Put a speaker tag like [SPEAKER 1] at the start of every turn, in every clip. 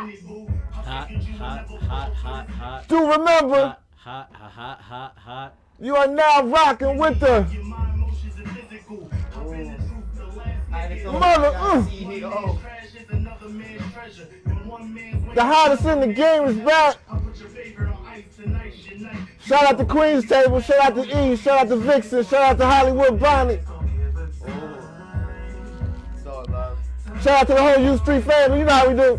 [SPEAKER 1] Hot, hot, hot, hot, hot.
[SPEAKER 2] Do remember,
[SPEAKER 1] Hot, hot, hot, hot, hot.
[SPEAKER 2] you are now rocking with the mother. The hottest in the game is back. Shout out to Queen's Table, shout out to E, shout out to Vixen, shout out to Hollywood Bonnie. Shout out to the whole U Street family, you know how we do.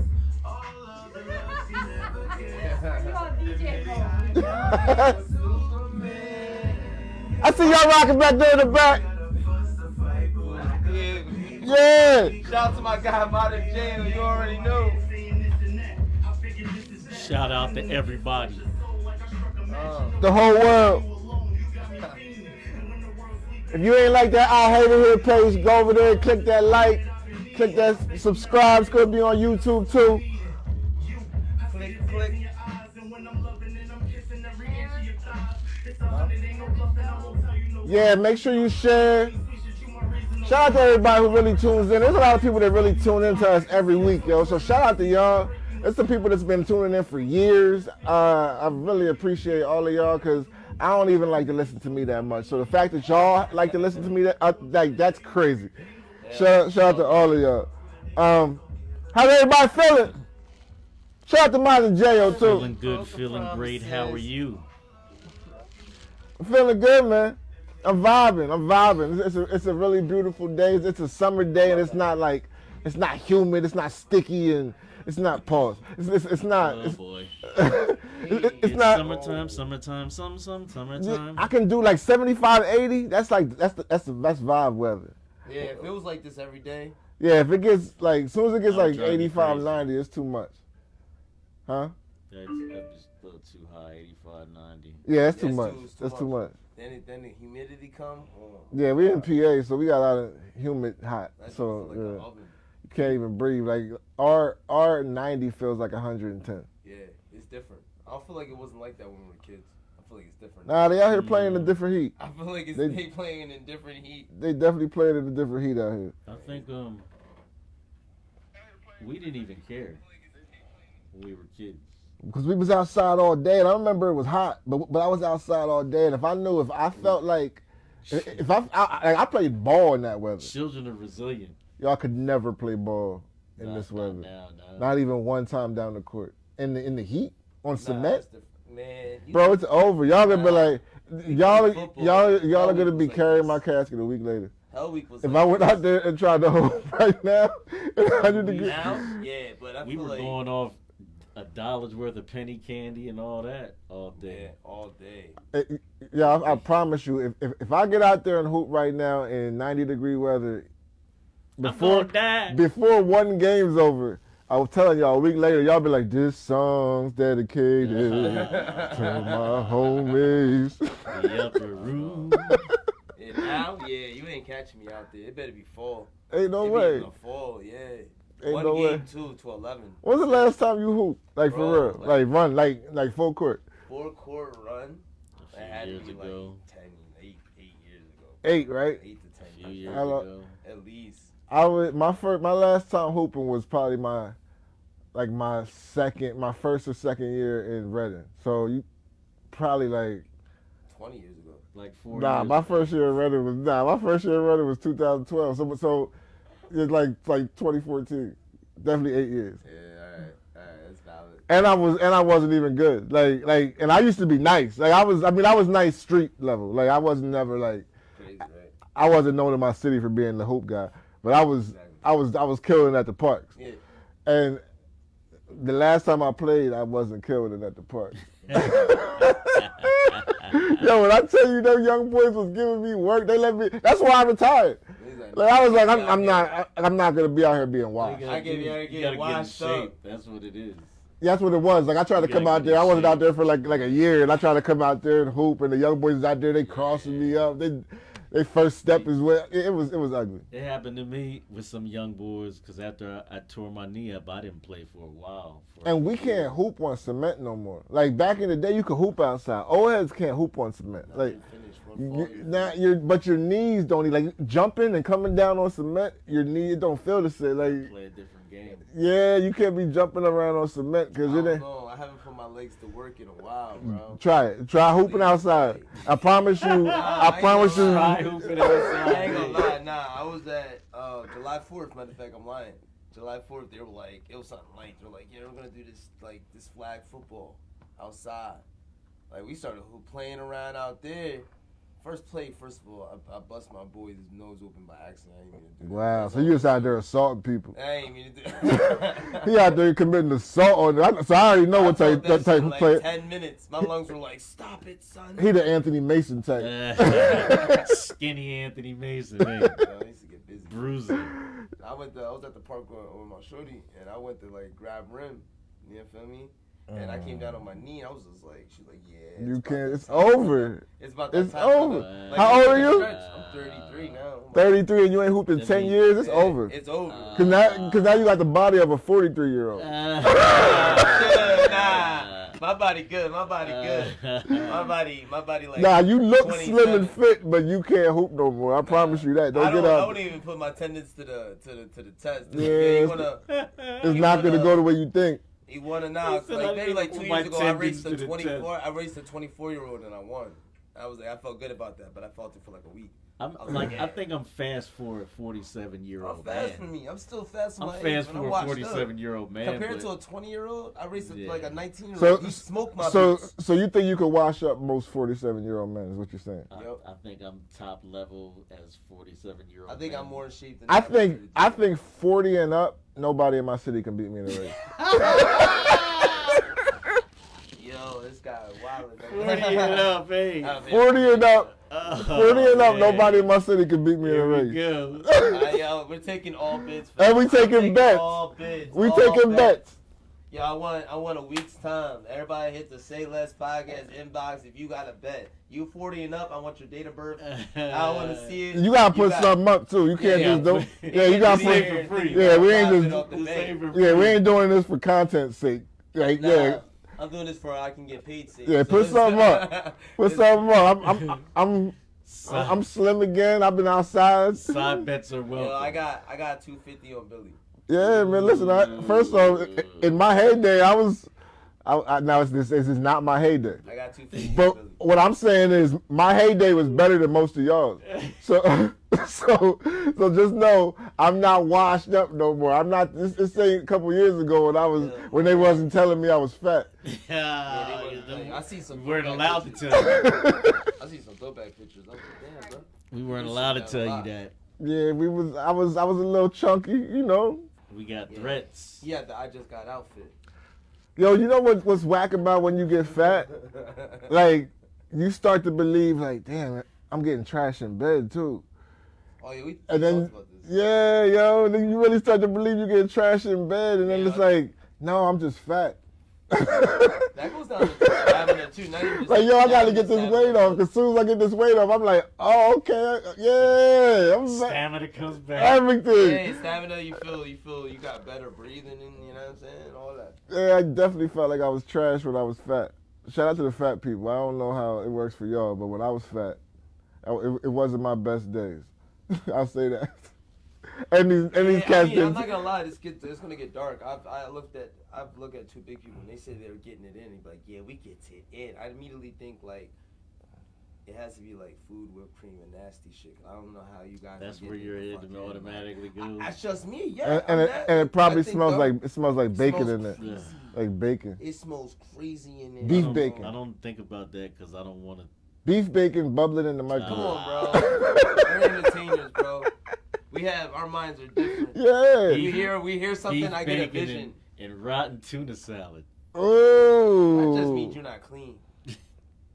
[SPEAKER 2] I see y'all rocking back there in the back. Yeah.
[SPEAKER 3] Shout out to my guy, Modern Jail. You already know.
[SPEAKER 1] Shout out to everybody.
[SPEAKER 2] The whole world. If you ain't like that I Hate It Here page, go over there and click that like, click that subscribe. It's gonna be on YouTube too.
[SPEAKER 3] Click, click.
[SPEAKER 2] Yeah, make sure you share. Shout out to everybody who really tunes in. There's a lot of people that really tune in to us every week, yo. So shout out to y'all. It's the people that's been tuning in for years. I really appreciate all of y'all because I don't even like to listen to me that much. So the fact that y'all like to listen to me, that's crazy. Shout out to all of y'all. How's everybody feeling? Shout out to Modern J.O. too.
[SPEAKER 1] Feeling good, feeling great. How are you?
[SPEAKER 2] I'm feeling good, man. I'm vibing. It's a really beautiful day. It's a summer day, and it's not humid. It's not sticky, and it's not pause. It's not.
[SPEAKER 1] Oh boy.
[SPEAKER 2] It's not
[SPEAKER 1] summertime, summertime.
[SPEAKER 2] I can do like 75, 80. That's vibe weather.
[SPEAKER 3] Yeah, if it was like this every day.
[SPEAKER 2] Yeah, if it gets like, as soon as it gets like
[SPEAKER 1] drive me
[SPEAKER 2] 85,
[SPEAKER 1] crazy.
[SPEAKER 2] 90, it's too much. Huh?
[SPEAKER 1] That's just a little too high, 85, 90.
[SPEAKER 2] Yeah, it's too
[SPEAKER 3] Yeah,
[SPEAKER 2] much.
[SPEAKER 3] it's
[SPEAKER 2] That's
[SPEAKER 3] too
[SPEAKER 2] too much.
[SPEAKER 3] Then the humidity come. Oh,
[SPEAKER 2] Yeah, we in PA, so we got a lot of humid, hot.
[SPEAKER 3] that
[SPEAKER 2] So
[SPEAKER 3] shit feel like an
[SPEAKER 2] yeah,
[SPEAKER 3] oven.
[SPEAKER 2] you can't even breathe. Like our 90 feels like 110.
[SPEAKER 3] Yeah, it's different. I don't feel like it wasn't like that when we were kids. I feel like it's different.
[SPEAKER 2] Nah, they out here playing in different heat.
[SPEAKER 3] I feel like it's
[SPEAKER 2] They-
[SPEAKER 3] they playing in different heat.
[SPEAKER 2] They definitely playing in a different heat out here.
[SPEAKER 1] I think we didn't even care when we were kids.
[SPEAKER 2] Because we was outside all day, and I remember it was hot, but I was outside all day, and if I felt like, if I played ball in that weather.
[SPEAKER 1] Children are resilient.
[SPEAKER 2] Y'all could never play ball in this weather. Not even one time down the court. In the heat on cement,
[SPEAKER 3] Man,
[SPEAKER 2] bro, it's over. Y'all gonna be like, y'all
[SPEAKER 3] Hell
[SPEAKER 2] are gonna
[SPEAKER 3] Week
[SPEAKER 2] be
[SPEAKER 3] was
[SPEAKER 2] carrying
[SPEAKER 3] like
[SPEAKER 2] my
[SPEAKER 3] this.
[SPEAKER 2] casket a week later.
[SPEAKER 3] Hell Week was.
[SPEAKER 2] If
[SPEAKER 3] like
[SPEAKER 2] I went
[SPEAKER 3] this.
[SPEAKER 2] out there and tried to hold right now, at 100 degrees.
[SPEAKER 3] Now, yeah, but I
[SPEAKER 1] We
[SPEAKER 3] feel
[SPEAKER 1] were
[SPEAKER 3] like
[SPEAKER 1] going off $1 worth of penny candy and all that all
[SPEAKER 3] yeah,
[SPEAKER 1] day.
[SPEAKER 3] all day.
[SPEAKER 2] Yeah, I promise you, if I get out there and hoop right now in 90-degree weather, before one game's over, I was telling y'all a week later, y'all be like, this song's dedicated to my homies.
[SPEAKER 1] The upper room.
[SPEAKER 3] And now, yeah, you ain't catching me out there. It better be fall.
[SPEAKER 2] Ain't no
[SPEAKER 3] It
[SPEAKER 2] way.
[SPEAKER 3] Be in the fall, yeah.
[SPEAKER 2] Ain't
[SPEAKER 3] One
[SPEAKER 2] no
[SPEAKER 3] game,
[SPEAKER 2] way.
[SPEAKER 3] 2 to 11.
[SPEAKER 2] When's the last time you hooped? Like
[SPEAKER 3] Bro,
[SPEAKER 2] for real? Like run, like full court?
[SPEAKER 3] 4-court run.
[SPEAKER 1] A
[SPEAKER 3] That had
[SPEAKER 1] few
[SPEAKER 3] to
[SPEAKER 1] years
[SPEAKER 3] be
[SPEAKER 1] ago.
[SPEAKER 3] like 8 years ago.
[SPEAKER 2] 8, right?
[SPEAKER 3] 8 to 10
[SPEAKER 1] A few
[SPEAKER 3] years.
[SPEAKER 1] years
[SPEAKER 2] Hello.
[SPEAKER 1] ago.
[SPEAKER 3] At least.
[SPEAKER 2] My last time hooping was probably my first or second year in Reading. So you probably like
[SPEAKER 3] 20 years ago.
[SPEAKER 1] Like 4
[SPEAKER 2] Nah,
[SPEAKER 1] years
[SPEAKER 2] my
[SPEAKER 1] ago.
[SPEAKER 2] first year in Reading was 2012. So it's like 2014. Definitely 8 years.
[SPEAKER 3] Yeah, alright, that's valid.
[SPEAKER 2] And I wasn't even good. And I used to be nice. I was nice street level. Like I wasn't never like
[SPEAKER 3] Crazy, right?
[SPEAKER 2] I wasn't known in my city for being the hoop guy. But I was killing at the parks.
[SPEAKER 3] Yeah.
[SPEAKER 2] And the last time I played, I wasn't killing it at the parks. Yo, when I tell you them young boys was giving me work, they let me. That's why I retired. Like I was like, I'm not gonna be out here being wild.
[SPEAKER 3] I get
[SPEAKER 1] You gotta get in
[SPEAKER 3] washed up.
[SPEAKER 1] shape. That's what it is.
[SPEAKER 2] Yeah, that's what it was. Like I tried to
[SPEAKER 1] You
[SPEAKER 2] come
[SPEAKER 1] gotta
[SPEAKER 2] out
[SPEAKER 1] get
[SPEAKER 2] there. I
[SPEAKER 1] in
[SPEAKER 2] wasn't
[SPEAKER 1] shape.
[SPEAKER 2] out there for like a year, and I tried to come out there and hoop, and the young boys out there, they crossing me up. They first step is well. It was ugly.
[SPEAKER 1] It happened to me with some young boys because after I tore my knee up, I didn't play for a while.
[SPEAKER 2] And we can't hoop on cement no more. Like back in the day, you could hoop outside. Old heads can't hoop on cement. Like But your knees don't need, like jumping and coming down on cement. Your knees don't feel the same. Like
[SPEAKER 1] Play a different game.
[SPEAKER 2] yeah, you can't be jumping around on cement because it ain't.
[SPEAKER 3] No, I haven't put my legs to work in a while, bro.
[SPEAKER 2] Try it. Try hooping outside. I promise you. I promise you.
[SPEAKER 1] Try hooping outside.
[SPEAKER 3] I ain't gonna lie. Nah, I was at July 4th. Matter of fact, I'm lying. July 4th, they were like, it was something light. They were like, yeah, we're gonna do this flag football outside. Like we started playing around out there. First of all, I bust my boy's nose open by accident. I ain't mean to do that.
[SPEAKER 2] Wow, so you just out there assaulting people.
[SPEAKER 3] I ain't mean to do that.
[SPEAKER 2] He out there committing assault on them. So I already know what type of
[SPEAKER 3] like
[SPEAKER 2] player.
[SPEAKER 3] 10 minutes. My lungs were like, stop it, son.
[SPEAKER 2] He the Anthony Mason type.
[SPEAKER 1] Skinny Anthony Mason. Hey.
[SPEAKER 3] I used to get busy.
[SPEAKER 1] Bruising.
[SPEAKER 3] I was at the park with my shorty, and I went to like grab rim. You feel me? And I came down on my knee. And I was just like, she's like, yeah.
[SPEAKER 2] You can't. It's over.
[SPEAKER 3] It's about that
[SPEAKER 2] It's
[SPEAKER 3] time.
[SPEAKER 2] over.
[SPEAKER 3] Like,
[SPEAKER 2] How old are you?
[SPEAKER 3] I'm 33 now.
[SPEAKER 2] 33 and you ain't hooped in 10 years. It's over.
[SPEAKER 3] It's over.
[SPEAKER 2] Cause now you got the body of a 43-year-old.
[SPEAKER 3] Nah, my body good. My body like.
[SPEAKER 2] Nah, you look
[SPEAKER 3] 27.
[SPEAKER 2] slim and fit, but you can't hoop no more. I promise you that. Don't get
[SPEAKER 3] I
[SPEAKER 2] up.
[SPEAKER 3] don't even put my tendons to the test.
[SPEAKER 2] Yeah, it's not gonna go the way you think.
[SPEAKER 3] You wanna now? Maybe like 2 years ago, I raced a 24. I raced a 24-year-old and I won. I felt good about that, but I felt it for like a week.
[SPEAKER 1] I think I'm fast for a 47-year-old man.
[SPEAKER 3] I'm fast for me. I'm still fast for my
[SPEAKER 1] I'm
[SPEAKER 3] age.
[SPEAKER 1] fast for a 47-year-old man.
[SPEAKER 3] Compared to a 20-year-old, I raced like a 19-year-old.
[SPEAKER 2] So
[SPEAKER 3] You smoke my
[SPEAKER 2] so
[SPEAKER 3] boots.
[SPEAKER 2] so you think you could wash up most 47-year-old men? Is what you're saying?
[SPEAKER 1] I think I'm top level as 47-year-old.
[SPEAKER 3] I think
[SPEAKER 1] man.
[SPEAKER 3] I'm more in shape than
[SPEAKER 2] I think 40 and up, nobody in my city can beat me in a race.
[SPEAKER 3] Yo, this guy wildin'.
[SPEAKER 1] 40 and up, hey.
[SPEAKER 2] 40 and up. 40 and up,
[SPEAKER 1] man.
[SPEAKER 2] nobody in my city can beat me in a
[SPEAKER 1] Here we
[SPEAKER 2] race.
[SPEAKER 1] go.
[SPEAKER 3] Yo, we're taking all bids.
[SPEAKER 2] And we taking bets.
[SPEAKER 3] All bids.
[SPEAKER 2] We
[SPEAKER 3] all
[SPEAKER 2] taking bets.
[SPEAKER 3] Yo, I want a week's time. Everybody hit the Say Less podcast inbox if you got a bet. You 40 and up, I want your date of birth. I want to see it.
[SPEAKER 2] You gotta put something up too. You can't just do. Yeah, you gotta put.
[SPEAKER 1] for free.
[SPEAKER 2] Yeah, we ain't
[SPEAKER 3] Off
[SPEAKER 2] just.
[SPEAKER 3] the bank.
[SPEAKER 2] Yeah, we ain't doing this for content's sake. Like,
[SPEAKER 3] Nah,
[SPEAKER 2] yeah,
[SPEAKER 3] I'm doing this for I can get paid.
[SPEAKER 2] yeah. Put something up. Put something up. I'm slim again. I've been outside.
[SPEAKER 1] Side bets are welcome.
[SPEAKER 3] Yo, I got 250 on Billy.
[SPEAKER 2] Yeah, man. Listen, first off, in my heyday, now this is not my heyday.
[SPEAKER 3] I got 250
[SPEAKER 2] But
[SPEAKER 3] on Billy.
[SPEAKER 2] what I'm saying is, my heyday was better than most of y'all. So just know I'm not washed up no more. I'm not. This ain't a couple years ago when they wasn't telling me I was fat.
[SPEAKER 3] I see some.
[SPEAKER 1] We weren't allowed to
[SPEAKER 3] pictures.
[SPEAKER 1] tell you.
[SPEAKER 3] I see some throwback pictures. I'm like, damn, bro.
[SPEAKER 1] We weren't allowed to tell you that.
[SPEAKER 2] Yeah, I was a little chunky, you know.
[SPEAKER 1] We got threats.
[SPEAKER 3] Yeah, the I just got outfit.
[SPEAKER 2] Yo, you know what's whack about when you get fat? Like, you start to believe, like, damn, I'm getting trash in bed too.
[SPEAKER 3] Oh yeah, we
[SPEAKER 2] And then,
[SPEAKER 3] talked about this.
[SPEAKER 2] yeah, yo, then you really start to believe you're getting trash in bed, and then it's like, no, I'm just fat.
[SPEAKER 3] That goes down to stamina too. Not even just
[SPEAKER 2] Like, yo, I gotta get
[SPEAKER 3] stamina.
[SPEAKER 2] this weight off, because as soon as I get this weight off, I'm like, oh, okay, yeah, I'm fat.
[SPEAKER 1] Stamina comes back.
[SPEAKER 2] Everything.
[SPEAKER 3] Yeah, stamina. You feel you got better breathing, and you know what I'm saying, all that.
[SPEAKER 2] Yeah, I definitely felt like I was trash when I was fat. Shout out to the fat people. I don't know how it works for y'all, but when I was fat, it wasn't my best days. I'll say that. And these cats
[SPEAKER 3] I'm not gonna lie, it's gonna get dark. I've looked at two big people and they said they were getting it in. And be like, yeah, we get it in. I immediately think like it has to be like food, whipped cream, and nasty shit. I don't know how you guys.
[SPEAKER 1] That's where your head automatically goes.
[SPEAKER 3] That's just me, yeah.
[SPEAKER 2] and it probably smells
[SPEAKER 3] though,
[SPEAKER 2] like bacon
[SPEAKER 3] smells
[SPEAKER 2] in it,
[SPEAKER 1] Yeah.
[SPEAKER 2] like bacon.
[SPEAKER 3] It smells crazy in there.
[SPEAKER 2] Beef bacon.
[SPEAKER 1] I don't think about that because I don't want to.
[SPEAKER 2] Beef bacon bubbling in the
[SPEAKER 3] Come
[SPEAKER 2] microwave.
[SPEAKER 3] on, bro. We're entertainers, bro. Our minds are different.
[SPEAKER 2] Yeah.
[SPEAKER 3] We hear something,
[SPEAKER 1] Beef
[SPEAKER 3] I get a
[SPEAKER 1] bacon
[SPEAKER 3] vision.
[SPEAKER 1] and rotten tuna salad.
[SPEAKER 2] Oh.
[SPEAKER 3] That just means you're not clean.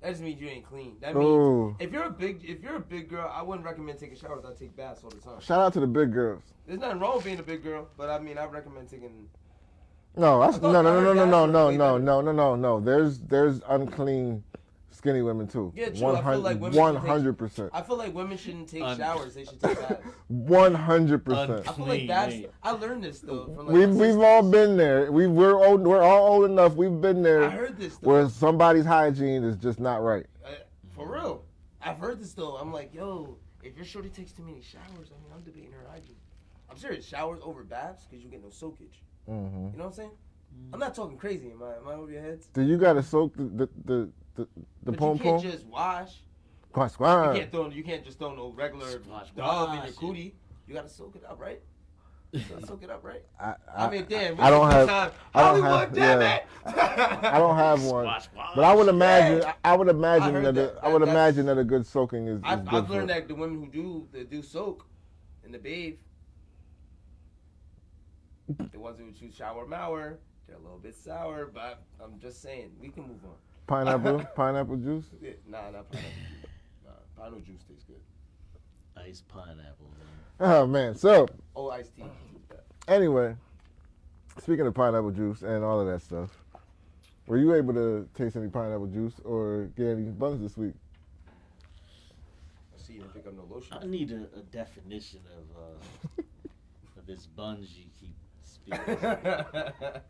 [SPEAKER 3] That just means you ain't clean. That means
[SPEAKER 2] Ooh.
[SPEAKER 3] if you're a big girl, I wouldn't recommend taking showers. I take baths all the time.
[SPEAKER 2] Shout out to the big girls.
[SPEAKER 3] There's nothing wrong with being a big girl, but I mean, I recommend taking.
[SPEAKER 2] No, that's
[SPEAKER 3] thought-
[SPEAKER 2] no.
[SPEAKER 3] I heard guys
[SPEAKER 2] No. There's unclean skinny women too.
[SPEAKER 3] Yeah, true. I feel like women should take-
[SPEAKER 2] 100%.
[SPEAKER 3] I feel like women shouldn't take showers. They should take baths.
[SPEAKER 2] 100%.
[SPEAKER 3] I feel like that's.
[SPEAKER 1] Clean.
[SPEAKER 3] I learned this though. From like
[SPEAKER 2] We've
[SPEAKER 3] my
[SPEAKER 2] all
[SPEAKER 3] sisters.
[SPEAKER 2] been there. We're all old enough. We've been there
[SPEAKER 3] I heard this though.
[SPEAKER 2] where somebody's hygiene is just not right.
[SPEAKER 3] For real. I've heard this though. I'm like, yo, if your shorty takes too many showers, I mean, I'm debating her hygiene. I'm serious. Showers over baths because you get no soakage.
[SPEAKER 2] Mm-hmm.
[SPEAKER 3] You know what I'm saying? I'm not talking crazy. Am I over your heads?
[SPEAKER 2] Do you gotta soak the
[SPEAKER 3] But
[SPEAKER 2] pom
[SPEAKER 3] you can't
[SPEAKER 2] pom?
[SPEAKER 3] just wash.
[SPEAKER 2] Squash.
[SPEAKER 3] You can't just throw no regular
[SPEAKER 1] Squash,
[SPEAKER 3] dove in your
[SPEAKER 1] squash.
[SPEAKER 3] cootie. You gotta soak it up, right? You gotta soak it up, right?
[SPEAKER 2] I
[SPEAKER 3] mean, damn.
[SPEAKER 2] I don't have.
[SPEAKER 3] Hollywood, damn it!
[SPEAKER 2] I don't have one.
[SPEAKER 1] Squash, squash.
[SPEAKER 2] But I would imagine.
[SPEAKER 3] Yeah.
[SPEAKER 2] I would
[SPEAKER 3] I
[SPEAKER 2] imagine
[SPEAKER 3] heard
[SPEAKER 2] that.
[SPEAKER 3] that.
[SPEAKER 2] I would
[SPEAKER 3] That's-
[SPEAKER 2] imagine that a good soaking is.
[SPEAKER 3] I've
[SPEAKER 2] good
[SPEAKER 3] learned
[SPEAKER 2] for
[SPEAKER 3] that the women who do soak in the bathe, the ones who choose shower mower, they're a little bit sour. But I'm just saying, we can move on.
[SPEAKER 2] pineapple juice.
[SPEAKER 3] Yeah, nah, not pineapple juice. Nah, pineapple juice tastes good.
[SPEAKER 1] Iced pineapple.
[SPEAKER 2] Oh man. So
[SPEAKER 3] Oh, iced tea.
[SPEAKER 2] anyway, speaking of pineapple juice and all of that stuff, were you able to taste any pineapple juice or get any buns this week?
[SPEAKER 3] I see you didn't pick up no lotion.
[SPEAKER 1] I need a definition of this buns you keep speaking of.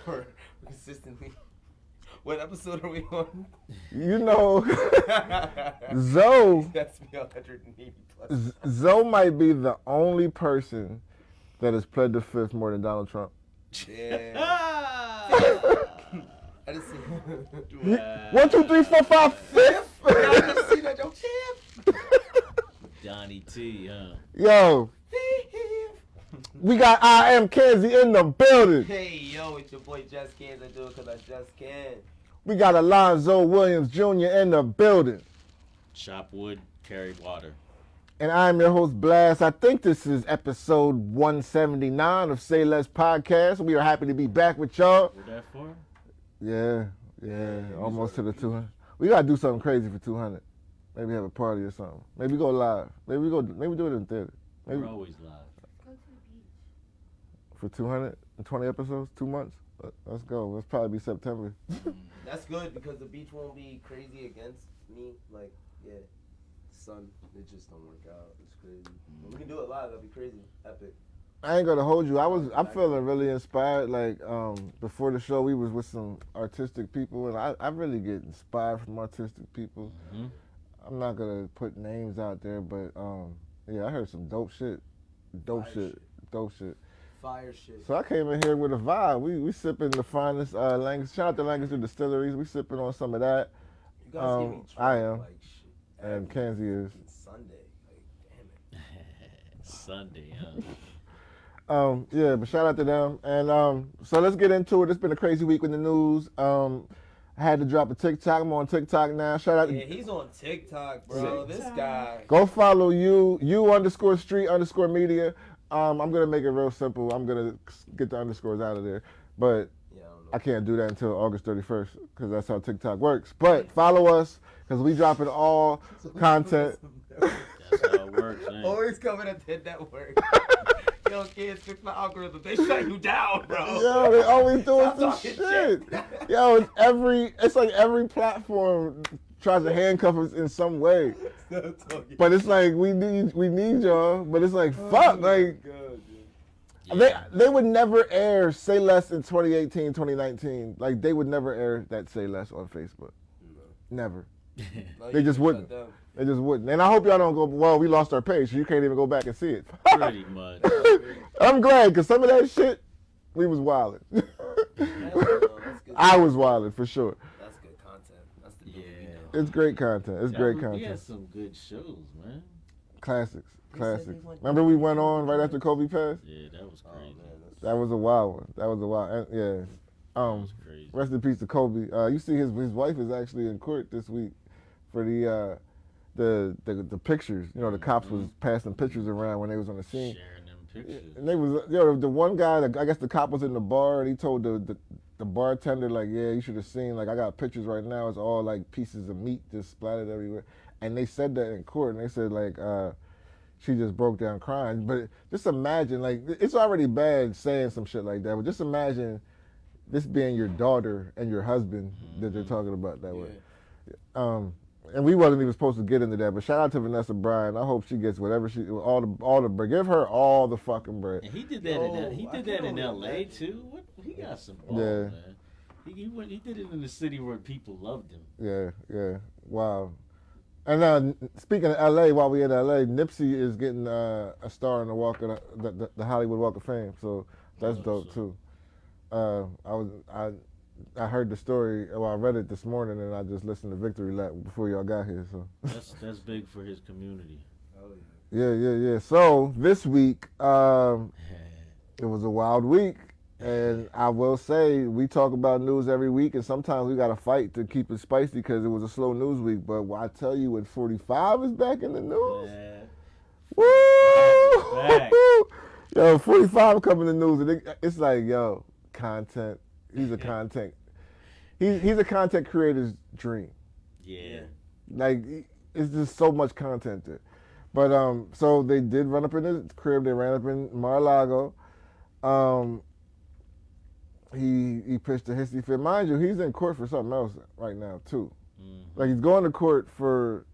[SPEAKER 3] For consistently. What episode are we on?
[SPEAKER 2] You know, Zoe.
[SPEAKER 3] That's me 180 plus.
[SPEAKER 2] Zoe might be the only person that has pled the fifth more than Donald Trump.
[SPEAKER 3] Yeah. I just see.
[SPEAKER 2] 1, 2, 3, 4, 5, fifth.
[SPEAKER 3] I just see that, yo, champ.
[SPEAKER 1] Donnie T, huh?
[SPEAKER 2] Yo, we got I Am Kenzie in the building.
[SPEAKER 3] Hey, yo, it's your boy Just Cans. I do it because I just can.
[SPEAKER 2] We got Alonzo Williams Jr. in the building.
[SPEAKER 1] Chop wood, carry water.
[SPEAKER 2] And I'm your host, Blast. I think this is episode 179 of Say Less Podcast. We are happy to be back with y'all.
[SPEAKER 1] What that for?
[SPEAKER 2] Yeah, almost to the 200. We got to do something crazy for 200. Maybe have a party or something. Maybe go live. Maybe do it in theater. Maybe
[SPEAKER 1] We're always live.
[SPEAKER 4] Go to the beach.
[SPEAKER 2] for 220 episodes, 2 months. Let's go. Let's probably be September.
[SPEAKER 3] That's good because the beach won't be crazy against me. Like, yeah, sun, it just don't work out. It's crazy. But we can do it live. That'd be crazy. Epic.
[SPEAKER 2] I ain't gonna hold you. I'm feeling really inspired. Like before the show, we was with some artistic people, and I really get inspired from artistic people.
[SPEAKER 1] Mm-hmm.
[SPEAKER 2] I'm not gonna put names out there, but yeah, I heard some dope shit. Dope shit.
[SPEAKER 3] Fire shit.
[SPEAKER 2] So I came in here with a vibe. We sipping the finest Lancaster. Shout out to Lancaster Distilleries. We sipping on some of that.
[SPEAKER 3] You guys give me
[SPEAKER 2] I am.
[SPEAKER 3] like shit.
[SPEAKER 2] And Kenzie is.
[SPEAKER 3] Sunday. Like, damn it.
[SPEAKER 1] Sunday, huh?
[SPEAKER 2] Yeah, but shout out to them. And so let's get into it. It's been a crazy week with the news. I had to drop a TikTok. I'm on TikTok now. Shout out.
[SPEAKER 3] Yeah, he's on TikTok, bro. This guy.
[SPEAKER 2] Go follow you_street_media. I'm gonna make it real simple. I'm gonna get the underscores out of there, but
[SPEAKER 3] Yeah, I don't know.
[SPEAKER 2] I can't do that until August 31st because that's how TikTok works. But follow us because we dropping all content.
[SPEAKER 1] That's how it works, man.
[SPEAKER 3] Always coming at the network. Yo, kids, fix my algorithm. They shut you down, bro.
[SPEAKER 2] Yo, they always doing
[SPEAKER 3] Stop
[SPEAKER 2] some
[SPEAKER 3] talking
[SPEAKER 2] shit.
[SPEAKER 3] shit.
[SPEAKER 2] Yo, it's like every platform tries to handcuff us in some way. But it's like we need y'all. But it's like fuck, like
[SPEAKER 1] Yeah.
[SPEAKER 2] they would never air Say Less in 2018, 2019. Like they would never air that Say Less on Facebook. Never.
[SPEAKER 3] No,
[SPEAKER 2] They
[SPEAKER 3] you
[SPEAKER 2] just
[SPEAKER 3] shut
[SPEAKER 2] wouldn't.
[SPEAKER 3] down.
[SPEAKER 2] They just wouldn't. And I hope y'all don't go, well, we lost our page, so you can't even go back and see it.
[SPEAKER 1] Pretty much.
[SPEAKER 2] I'm glad, because some of that shit, we was wilding.
[SPEAKER 3] That's good.
[SPEAKER 2] I was wilding, for sure.
[SPEAKER 3] That's good content. That's the
[SPEAKER 1] Yeah.
[SPEAKER 2] It's great content. It's great
[SPEAKER 1] We
[SPEAKER 2] content.
[SPEAKER 1] had some good shows, man.
[SPEAKER 2] Classics.
[SPEAKER 3] They said they
[SPEAKER 2] Classics.
[SPEAKER 3] went-
[SPEAKER 2] Remember we went on right after Kobe passed?
[SPEAKER 1] Yeah, that was
[SPEAKER 3] Oh,
[SPEAKER 1] crazy.
[SPEAKER 3] man, that's...
[SPEAKER 2] That was a wild one. That was a wild, yeah.
[SPEAKER 1] That was crazy.
[SPEAKER 2] Rest in peace to Kobe. You see his wife is actually in court this week for the pictures. You know, the cops was passing pictures around when they was on the scene.
[SPEAKER 1] Sharing them pictures.
[SPEAKER 2] And they was, the one guy, I guess the cop was in the bar, and he told the bartender, like, yeah, you should have seen, like, I got pictures right now. It's all, like, pieces of meat just splattered everywhere. And they said that in court, and they said, like, she just broke down crying. But just imagine, like, it's already bad saying some shit like that, but just imagine this being your daughter and your husband that they're talking about that way. And we wasn't even supposed to get into that, but shout out to Vanessa Bryan. I hope she gets whatever all the bread. Give her all the fucking bread.
[SPEAKER 1] And he did that. He did that in L.A. too. What? He got some balls,
[SPEAKER 2] Yeah.
[SPEAKER 1] man. He did it in the city where people loved him.
[SPEAKER 2] Yeah. Wow. And speaking of LA, while we in LA, Nipsey is getting a star in the Walk of the Hollywood Walk of Fame. So that's dope too. I heard the story. Well, I read it this morning, and I just listened to Victory Lap before y'all got here. So
[SPEAKER 1] that's big for his community.
[SPEAKER 3] Oh yeah.
[SPEAKER 2] Yeah. So this week, it was a wild week. And I will say, we talk about news every week, and sometimes we got to fight to keep it spicy because it was a slow news week. But I tell you, when 45 is back in the news, woo!
[SPEAKER 1] Back.
[SPEAKER 2] Yo, 45 coming in the news, and it's like, yo, content. He's a content. He's a content creator's dream.
[SPEAKER 1] Yeah.
[SPEAKER 2] Like, it's just so much content there. But so they did run up in his crib. They ran up in Mar-a-Lago. He pitched a hissy fit. Mind you, he's in court for something else right now too. Mm-hmm. Like, he's going to court for,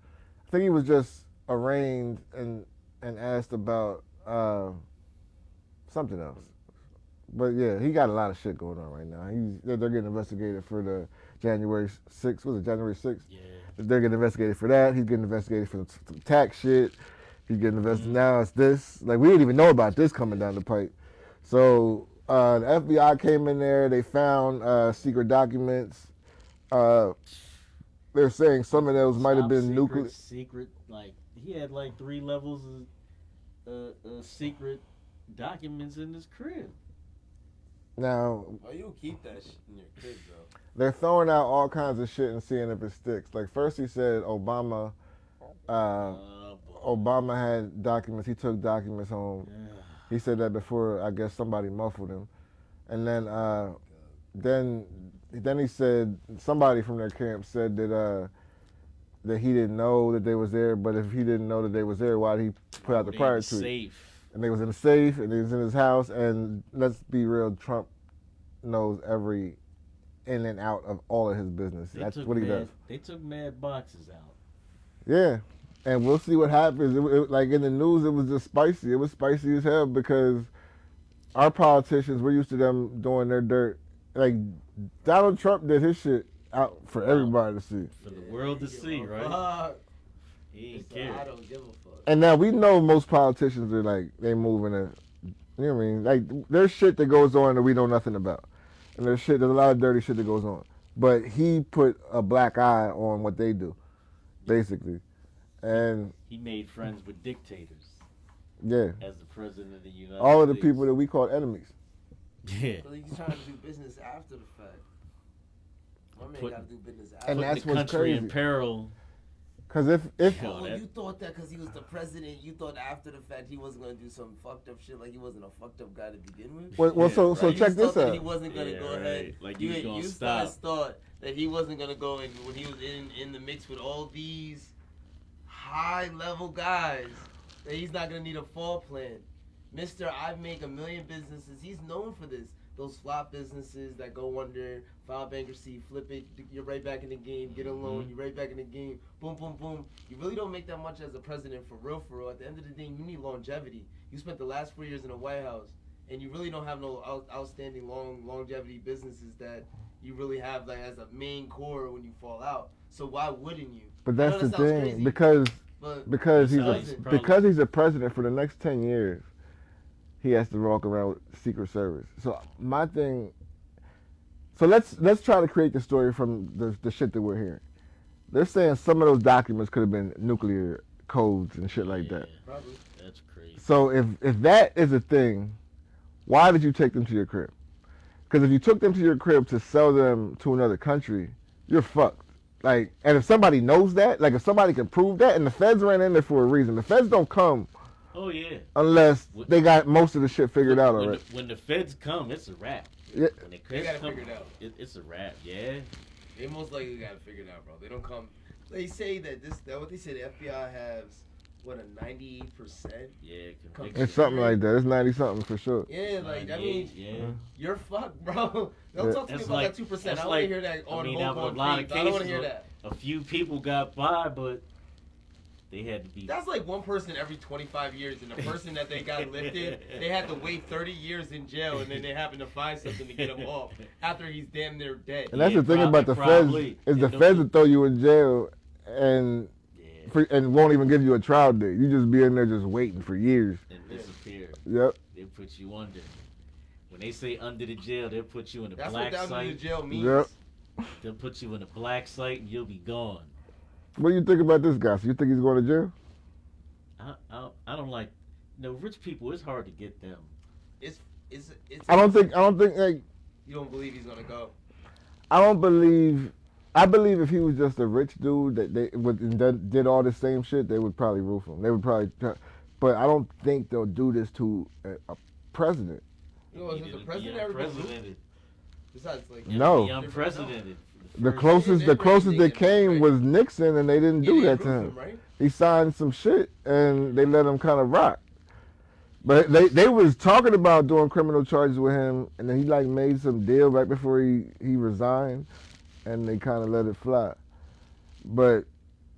[SPEAKER 2] I think he was just arraigned and asked about something else. But yeah, he got a lot of shit going on right now. They're getting investigated for the January 6th. Was it January 6th?
[SPEAKER 1] Yeah.
[SPEAKER 2] They're getting investigated for that. He's getting investigated for some tax shit. He's getting investigated. Now it's this. Like, we didn't even know about this coming down the pipe. So the FBI came in there. They found secret documents. They're saying some of those might have been nuclear.
[SPEAKER 1] Secret, like, he had like 3 levels of secret documents in his crib.
[SPEAKER 2] Now,
[SPEAKER 3] you keep that shit in your crib, though.
[SPEAKER 2] They're throwing out all kinds of shit and seeing if it sticks. Like, first he said Obama had documents. He took documents home. Yeah. He said that before, I guess, somebody muffled him. And then he said, somebody from their camp said that he didn't know that they was there, but if he didn't know that they was there, why did he put out the prior tweet?
[SPEAKER 1] Safe. And
[SPEAKER 2] they was in the safe, and he was in his house, and let's be real, Trump knows every in and out of all of his business. That's what he does.
[SPEAKER 1] They took mad boxes out.
[SPEAKER 2] Yeah, and we'll see what happens. Like, in the news, it was just spicy. It was spicy as hell because our politicians, we're used to them doing their dirt. Like, Donald Trump did his shit out for everybody to see.
[SPEAKER 1] For the world to see, right? He ain't care.
[SPEAKER 3] I don't give a fuck.
[SPEAKER 2] And now we know most politicians are like, they moving you know what I mean? Like, there's shit that goes on that we know nothing about. And there's a lot of dirty shit that goes on. But he put a black eye on what they do, basically. And
[SPEAKER 1] he made friends with dictators.
[SPEAKER 2] Yeah.
[SPEAKER 1] As the president of the United States.
[SPEAKER 2] All of the people that we call enemies.
[SPEAKER 1] Yeah.
[SPEAKER 3] So he's trying to do business after the fact. My man got to do business after.
[SPEAKER 2] And that's what's
[SPEAKER 1] country
[SPEAKER 2] crazy.
[SPEAKER 1] In peril.
[SPEAKER 2] Because if
[SPEAKER 3] you thought that because he was the president, you thought after the fact he wasn't going to do some fucked up shit, like he wasn't a fucked up guy to begin with.
[SPEAKER 2] Well, so check this out.
[SPEAKER 3] He wasn't going to go ahead.
[SPEAKER 1] Like you guys
[SPEAKER 3] thought that he wasn't going to go in when he was in the mix with all these high level guys. That he's not going to need a fall plan. Mr. I make $1 million businesses. He's known for this. Those flop businesses that go under, file bankruptcy, flip it, you're right back in the game, get a loan, you're right back in the game, boom, boom, boom. You really don't make that much as a president for real, for real. At the end of the day, you need longevity. You spent the last 4 years in the White House, and you really don't have no outstanding longevity businesses that you really have like as a main core when you fall out. So why wouldn't you?
[SPEAKER 2] But that's the thing, because he's a president for the next 10 years. He has to walk around with Secret Service. So my thing, so let's try to create the story from the shit that we're hearing. They're saying some of those documents could have been nuclear codes and shit like that.
[SPEAKER 3] Probably.
[SPEAKER 1] That's crazy.
[SPEAKER 2] So if that is a thing, why did you take them to your crib? Because if you took them to your crib to sell them to another country, you're fucked. Like, and if somebody knows that, like if somebody can prove that, and the feds ran in there for a reason. The feds don't come.
[SPEAKER 1] Oh, yeah.
[SPEAKER 2] Unless they got most of the shit figured out already.
[SPEAKER 1] When the feds come, it's a wrap.
[SPEAKER 2] Yeah.
[SPEAKER 1] When the
[SPEAKER 3] they gotta figure it out.
[SPEAKER 1] It's a wrap, yeah.
[SPEAKER 3] They most likely gotta figure it out, bro. They don't come. They say that what they say, the FBI has, what, a 98%?
[SPEAKER 1] Yeah,
[SPEAKER 2] it's something like that. It's 90-something for sure.
[SPEAKER 3] Yeah, like, that means you're fucked, bro. Don't talk to me about
[SPEAKER 1] like,
[SPEAKER 3] that 2%. I don't want to hear that on hope on faith. I don't want to hear that.
[SPEAKER 1] A few people got by, but they had to be.
[SPEAKER 3] That's like one person every 25 years, and the person that they got lifted, they had to wait 30 years in jail, and then they happened to find something to get him off after he's damn near dead.
[SPEAKER 2] And that's the thing about the feds, is the feds will throw you in jail, and and won't even give you a trial date. You just be in there just waiting for years.
[SPEAKER 1] And disappear.
[SPEAKER 2] Yep.
[SPEAKER 1] They put you under. When they say under the jail, they'll put you in a
[SPEAKER 3] That's
[SPEAKER 1] black
[SPEAKER 3] what down
[SPEAKER 1] site.
[SPEAKER 3] to the jail means.
[SPEAKER 2] Yep.
[SPEAKER 1] They'll put you in a black site and you'll be gone.
[SPEAKER 2] What do you think about this guy? So you think he's going to jail?
[SPEAKER 1] I don't like. Rich people. It's hard to get them.
[SPEAKER 3] It's
[SPEAKER 2] I don't think like.
[SPEAKER 3] You don't believe he's gonna go?
[SPEAKER 2] I believe if he was just a rich dude that did all the same shit, they would probably roof him. They would probably, but I don't think they'll do this to a president.
[SPEAKER 3] You know, is the president ever gonna move? Besides, like,
[SPEAKER 2] No.
[SPEAKER 1] Be unprecedented.
[SPEAKER 2] The closest they came
[SPEAKER 3] right?
[SPEAKER 2] was Nixon, and they didn't do
[SPEAKER 3] they
[SPEAKER 2] that to
[SPEAKER 3] roof
[SPEAKER 2] him.
[SPEAKER 3] right?
[SPEAKER 2] He signed some shit, and they let him kind of rock. But they was talking about doing criminal charges with him, and then he like made some deal right before he resigned, and they kind of let it fly. But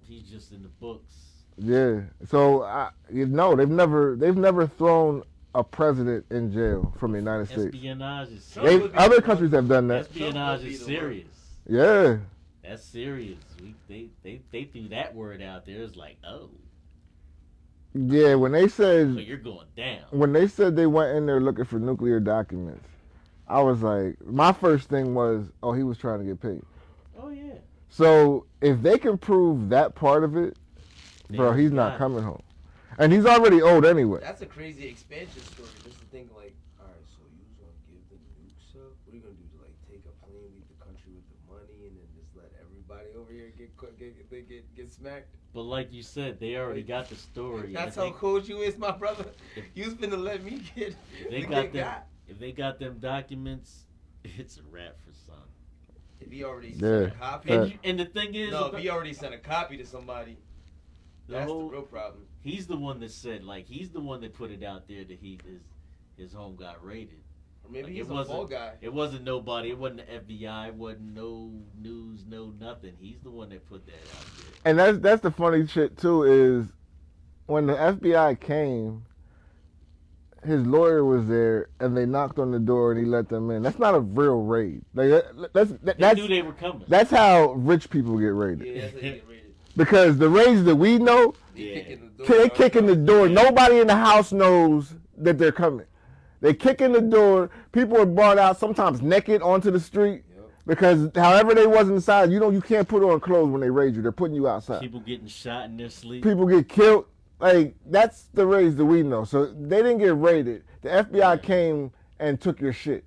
[SPEAKER 1] He's just in the books.
[SPEAKER 2] yeah, so they've never thrown a president in jail from the United States.
[SPEAKER 1] Espionage is serious.
[SPEAKER 2] Other countries have done that.
[SPEAKER 1] Espionage is serious.
[SPEAKER 2] Yeah.
[SPEAKER 1] That's serious. They threw that word out there. It's like, oh,
[SPEAKER 2] Yeah, when they
[SPEAKER 1] so
[SPEAKER 2] said
[SPEAKER 1] you're going down.
[SPEAKER 2] when they said they went in there looking for nuclear documents, I was like, my first thing was, oh, he was trying to get paid.
[SPEAKER 1] Oh yeah.
[SPEAKER 2] So if they can prove that part of it, bro, he's not coming home, and he's already owed anyway.
[SPEAKER 3] That's a crazy expansion story. Just to think like, all right, so you was gonna give the nukes up? What are you gonna do? To like take a plane, leave the country with the money, and then just let everybody over here get smacked?
[SPEAKER 1] But like you said, they already got the story.
[SPEAKER 3] That's how cold you is, my brother. You was finna let me get.
[SPEAKER 1] If they got them documents, it's a wrap for son.
[SPEAKER 3] If he already
[SPEAKER 2] Yeah.
[SPEAKER 3] sent a copy.
[SPEAKER 1] And the thing is,
[SPEAKER 3] No, if he already sent a copy to somebody, that's the real problem.
[SPEAKER 1] He's the one that said, like, he's the one that put it out there that his home got raided.
[SPEAKER 3] Or maybe
[SPEAKER 1] Like,
[SPEAKER 3] he's a fall guy.
[SPEAKER 1] It wasn't nobody. It wasn't the FBI. It wasn't no news, no nothing. He's the one that put that out there.
[SPEAKER 2] And that's the funny shit too, is when the FBI came, his lawyer was there, and they knocked on the door, and he let them in. That's not a real raid. Like
[SPEAKER 1] They knew they were coming.
[SPEAKER 2] That's how rich people get raided.
[SPEAKER 3] Yeah, that's how you get raided.
[SPEAKER 2] Because the raids that we know,
[SPEAKER 1] Yeah.
[SPEAKER 2] they kick in the door. Nobody in the house knows that they're coming. They kick in the door. People are brought out, sometimes naked, onto the street.
[SPEAKER 3] Yep.
[SPEAKER 2] Because however they was inside, you can't put on clothes when they raid you. They're putting you outside.
[SPEAKER 1] People getting shot in their sleep.
[SPEAKER 2] People get killed. Like, that's the raids that we know. So they didn't get raided. The FBI came and took your shit.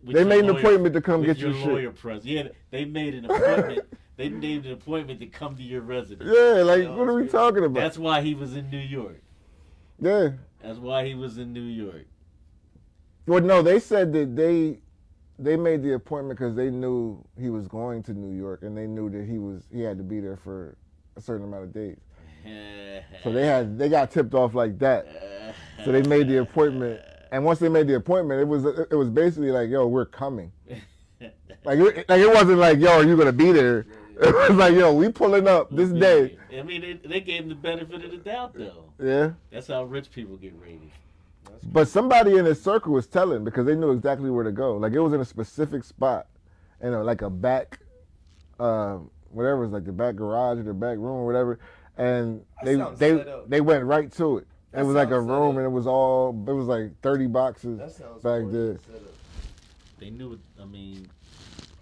[SPEAKER 2] They made an appointment to come get your shit.
[SPEAKER 1] lawyer present. Yeah, they made an appointment. They made an appointment to come to your residence.
[SPEAKER 2] Yeah, like, what are we talking about?
[SPEAKER 1] That's why he was in New York.
[SPEAKER 2] Yeah.
[SPEAKER 1] That's why he was in New York.
[SPEAKER 2] Well, no, they said that they made the appointment because they knew he was going to New York, and they knew that he had to be there for a certain amount of days. So they got tipped off like that. So they made the appointment, and once they made the appointment, it was basically like, yo, we're coming. Like it wasn't like, yo, are you gonna be there? It was like, yo, we pulling up this day.
[SPEAKER 1] I mean, they gave him the benefit of the doubt, though.
[SPEAKER 2] Yeah.
[SPEAKER 1] That's how rich people get raided.
[SPEAKER 2] But somebody in his circle was telling, because they knew exactly where to go. Like, it was in a specific spot, like a back, whatever, it's like the back garage or the back room or whatever. And they went right to it. It was like a room, and it was like 30 boxes back there.
[SPEAKER 1] They knew it. I mean,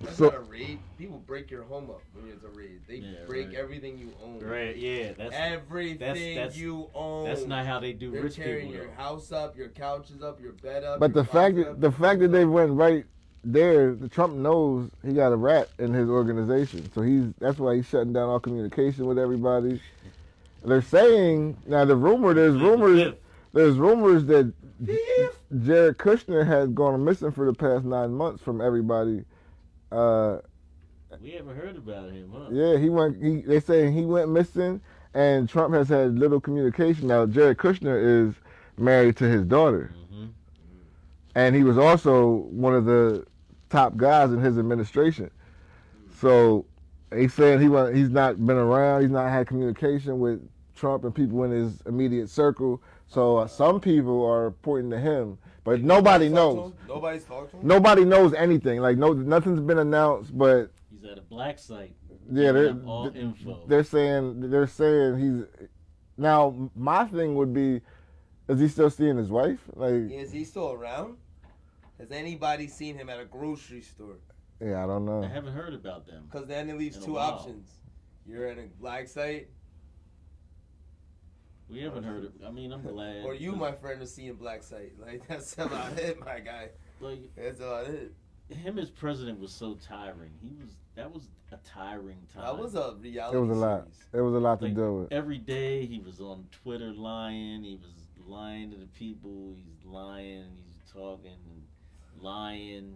[SPEAKER 3] that's not a raid. People break your home up when it's a raid. They break everything you own.
[SPEAKER 1] Right? Yeah. That's
[SPEAKER 3] everything you own.
[SPEAKER 1] That's not how they do
[SPEAKER 3] They're
[SPEAKER 1] rich people.
[SPEAKER 3] tearing your house up, your couches up, your bed up.
[SPEAKER 2] But the fact that they went right there, Trump knows he got a rat in his organization, so that's why he's shutting down all communication with everybody. They're saying now there's rumors that Jared Kushner has gone missing for the past 9 months from everybody.
[SPEAKER 1] We haven't heard about him, huh?
[SPEAKER 2] Yeah, they say he went missing, and Trump has had little communication. Now Jared Kushner is married to his daughter, and he was also one of the top guys in his administration. So he's saying he's not been around. He's not had communication with Trump and people in his immediate circle. So some people are pointing to him, but nobody knows.
[SPEAKER 3] Nobody's talked to him?
[SPEAKER 2] Nobody knows anything. Like nothing's been announced. But
[SPEAKER 1] he's at a black site.
[SPEAKER 2] Yeah,
[SPEAKER 1] all info.
[SPEAKER 2] they're saying he's. Now my thing would be, is he still seeing his wife? Like,
[SPEAKER 3] Is he still around? Has anybody seen him at a grocery store?
[SPEAKER 2] yeah, I don't know.
[SPEAKER 1] I haven't heard about them.
[SPEAKER 3] Because then it leaves
[SPEAKER 1] In a
[SPEAKER 3] two
[SPEAKER 1] while.
[SPEAKER 3] options. You're at a black site,
[SPEAKER 1] We haven't heard it. I mean, I'm glad.
[SPEAKER 3] or you, my friend, are seeing black site. Like, that's about it, my guy.
[SPEAKER 1] Like,
[SPEAKER 3] That's about it.
[SPEAKER 1] him as president was so tiring. That was a tiring time.
[SPEAKER 3] That was a reality
[SPEAKER 2] It was a lot.
[SPEAKER 3] series.
[SPEAKER 2] It was a lot to
[SPEAKER 1] Like,
[SPEAKER 2] deal with.
[SPEAKER 1] every day he was on Twitter lying. He was lying to the people. He's lying. He's talking and lying.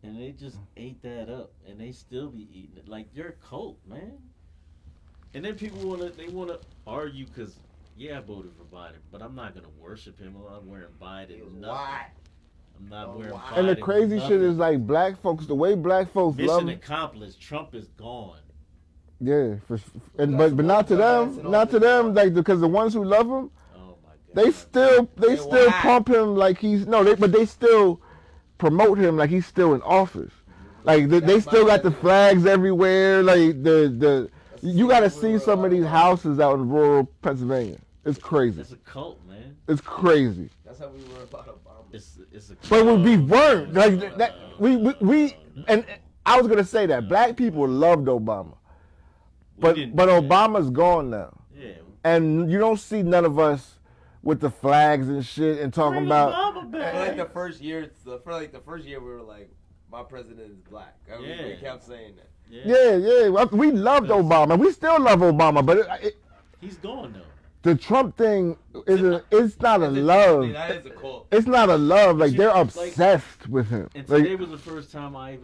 [SPEAKER 1] And they just ate that up. And they still be eating it. Like, you're a cult, man. And then people wanna argue because, yeah, I voted for Biden, but I'm not gonna worship him. I'm not wearing Biden. Nothing.
[SPEAKER 3] Why?
[SPEAKER 1] I'm not
[SPEAKER 3] Oh,
[SPEAKER 1] wearing
[SPEAKER 3] wow.
[SPEAKER 1] Biden.
[SPEAKER 2] And the crazy
[SPEAKER 1] nothing.
[SPEAKER 2] shit is like black folks. The way black folks love.
[SPEAKER 1] Mission accomplished. Trump is gone.
[SPEAKER 2] Yeah, but not to them. Not to them. Like, because the ones who love him,
[SPEAKER 1] Oh my God.
[SPEAKER 2] they still
[SPEAKER 3] why?
[SPEAKER 2] pump him like he's but they still promote him like he's still in office. Like they still got the flags everywhere. Like you got to see some of these houses out in rural Pennsylvania. It's crazy.
[SPEAKER 1] It's a cult, man.
[SPEAKER 2] It's crazy.
[SPEAKER 3] That's how we were about Obama.
[SPEAKER 1] It's a
[SPEAKER 2] But
[SPEAKER 1] cult.
[SPEAKER 2] we weren't like that. We and I was gonna say that black people loved Obama, but
[SPEAKER 1] didn't
[SPEAKER 2] but
[SPEAKER 1] do that.
[SPEAKER 2] Obama's gone now,
[SPEAKER 1] Yeah.
[SPEAKER 2] and you don't see none of us with the flags and shit and talking
[SPEAKER 1] Bring
[SPEAKER 2] about.
[SPEAKER 1] Obama
[SPEAKER 3] For
[SPEAKER 1] back.
[SPEAKER 3] like the first year, we were like, my president is black. I mean, we
[SPEAKER 1] Yeah.
[SPEAKER 3] kept saying that.
[SPEAKER 2] Yeah. We loved Obama. We still love Obama, but
[SPEAKER 1] He's gone though.
[SPEAKER 2] the Trump thing it's not a love.
[SPEAKER 3] That is a cult.
[SPEAKER 2] It's not a love. Like, they're
[SPEAKER 1] Like-
[SPEAKER 2] obsessed with him.
[SPEAKER 1] And
[SPEAKER 2] Like,
[SPEAKER 1] today was the first time I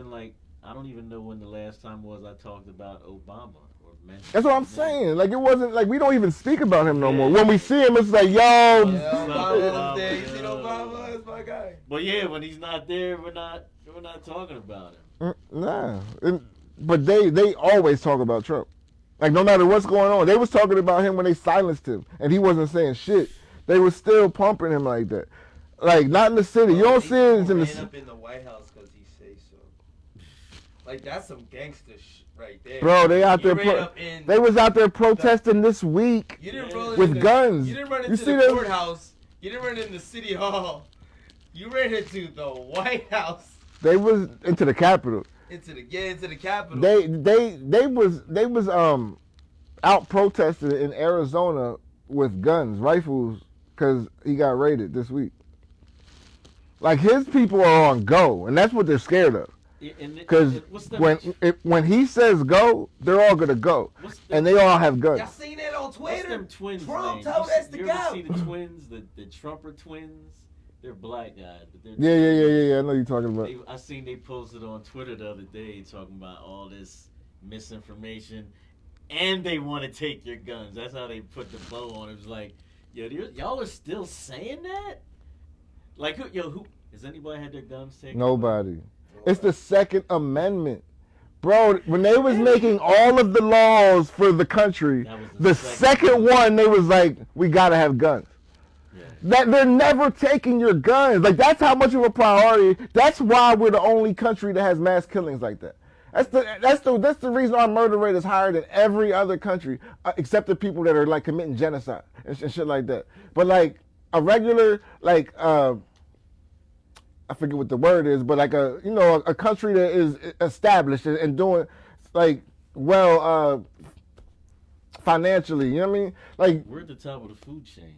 [SPEAKER 1] don't even know when the last time was I talked about Obama or mentioned.
[SPEAKER 2] that's what I'm
[SPEAKER 1] his name.
[SPEAKER 2] saying. Like, it wasn't like we don't even speak about him no
[SPEAKER 1] Yeah.
[SPEAKER 2] more. When we see him, it's like, yo.
[SPEAKER 3] Yeah,
[SPEAKER 1] Obama,
[SPEAKER 3] Obama, there. You seen
[SPEAKER 1] yeah.
[SPEAKER 3] Obama? That's my guy.
[SPEAKER 1] But yeah, when he's not there, we're not talking about him.
[SPEAKER 2] Nah. But they always talk about Trump. Like, no matter what's going on. They was talking about him when they silenced him, and he wasn't saying shit. They were still pumping him like that. Like, not in the city. You don't see it in the
[SPEAKER 3] ran up in the White House because he say so. Like, that's some gangster shit right there.
[SPEAKER 2] Bro, they out there.
[SPEAKER 3] You ran up in-
[SPEAKER 2] They was out there protesting this week
[SPEAKER 3] You didn't
[SPEAKER 1] Yeah.
[SPEAKER 3] run
[SPEAKER 2] with
[SPEAKER 3] into,
[SPEAKER 2] guns.
[SPEAKER 3] You didn't run
[SPEAKER 2] You
[SPEAKER 3] into
[SPEAKER 2] see
[SPEAKER 3] the
[SPEAKER 2] them?
[SPEAKER 3] courthouse. You didn't run into City Hall. You ran into the White House.
[SPEAKER 2] They was into the Capitol.
[SPEAKER 3] Into the Capitol.
[SPEAKER 2] They was out protesting in Arizona with guns, rifles, because he got raided this week. Like, his people are on go, and that's what they're scared of. Because when he says go, they're all gonna go, and they all have guns.
[SPEAKER 3] Y'all seen that on
[SPEAKER 1] What's
[SPEAKER 3] Twitter?
[SPEAKER 1] them twins'
[SPEAKER 3] Trump
[SPEAKER 1] names?
[SPEAKER 3] told us to
[SPEAKER 1] You ever
[SPEAKER 3] go.
[SPEAKER 1] see the twins, the Trumper twins? They're black guys, but they're
[SPEAKER 2] Yeah. I know you're talking about.
[SPEAKER 1] I seen they posted on Twitter the other day talking about all this misinformation, and they want to take your guns. That's how they put the bow on it. It was like, yo, y'all are still saying that? Like, who has anybody had their guns taken?
[SPEAKER 2] Nobody. It's the Second Amendment. Bro, when they was making all of the laws for the country,
[SPEAKER 1] That was
[SPEAKER 2] the second one, they was like, we gotta have guns.
[SPEAKER 1] Yeah.
[SPEAKER 2] That they're never taking your guns. Like, that's how much of a priority. That's why we're the only country that has mass killings like that. That's the reason our murder rate is higher than every other country, except the people that are like committing genocide and shit like that. But like a regular I forget what the word is, but like a country that is established and doing like well financially, you know what I mean? Like,
[SPEAKER 1] We're at the top of the food chain.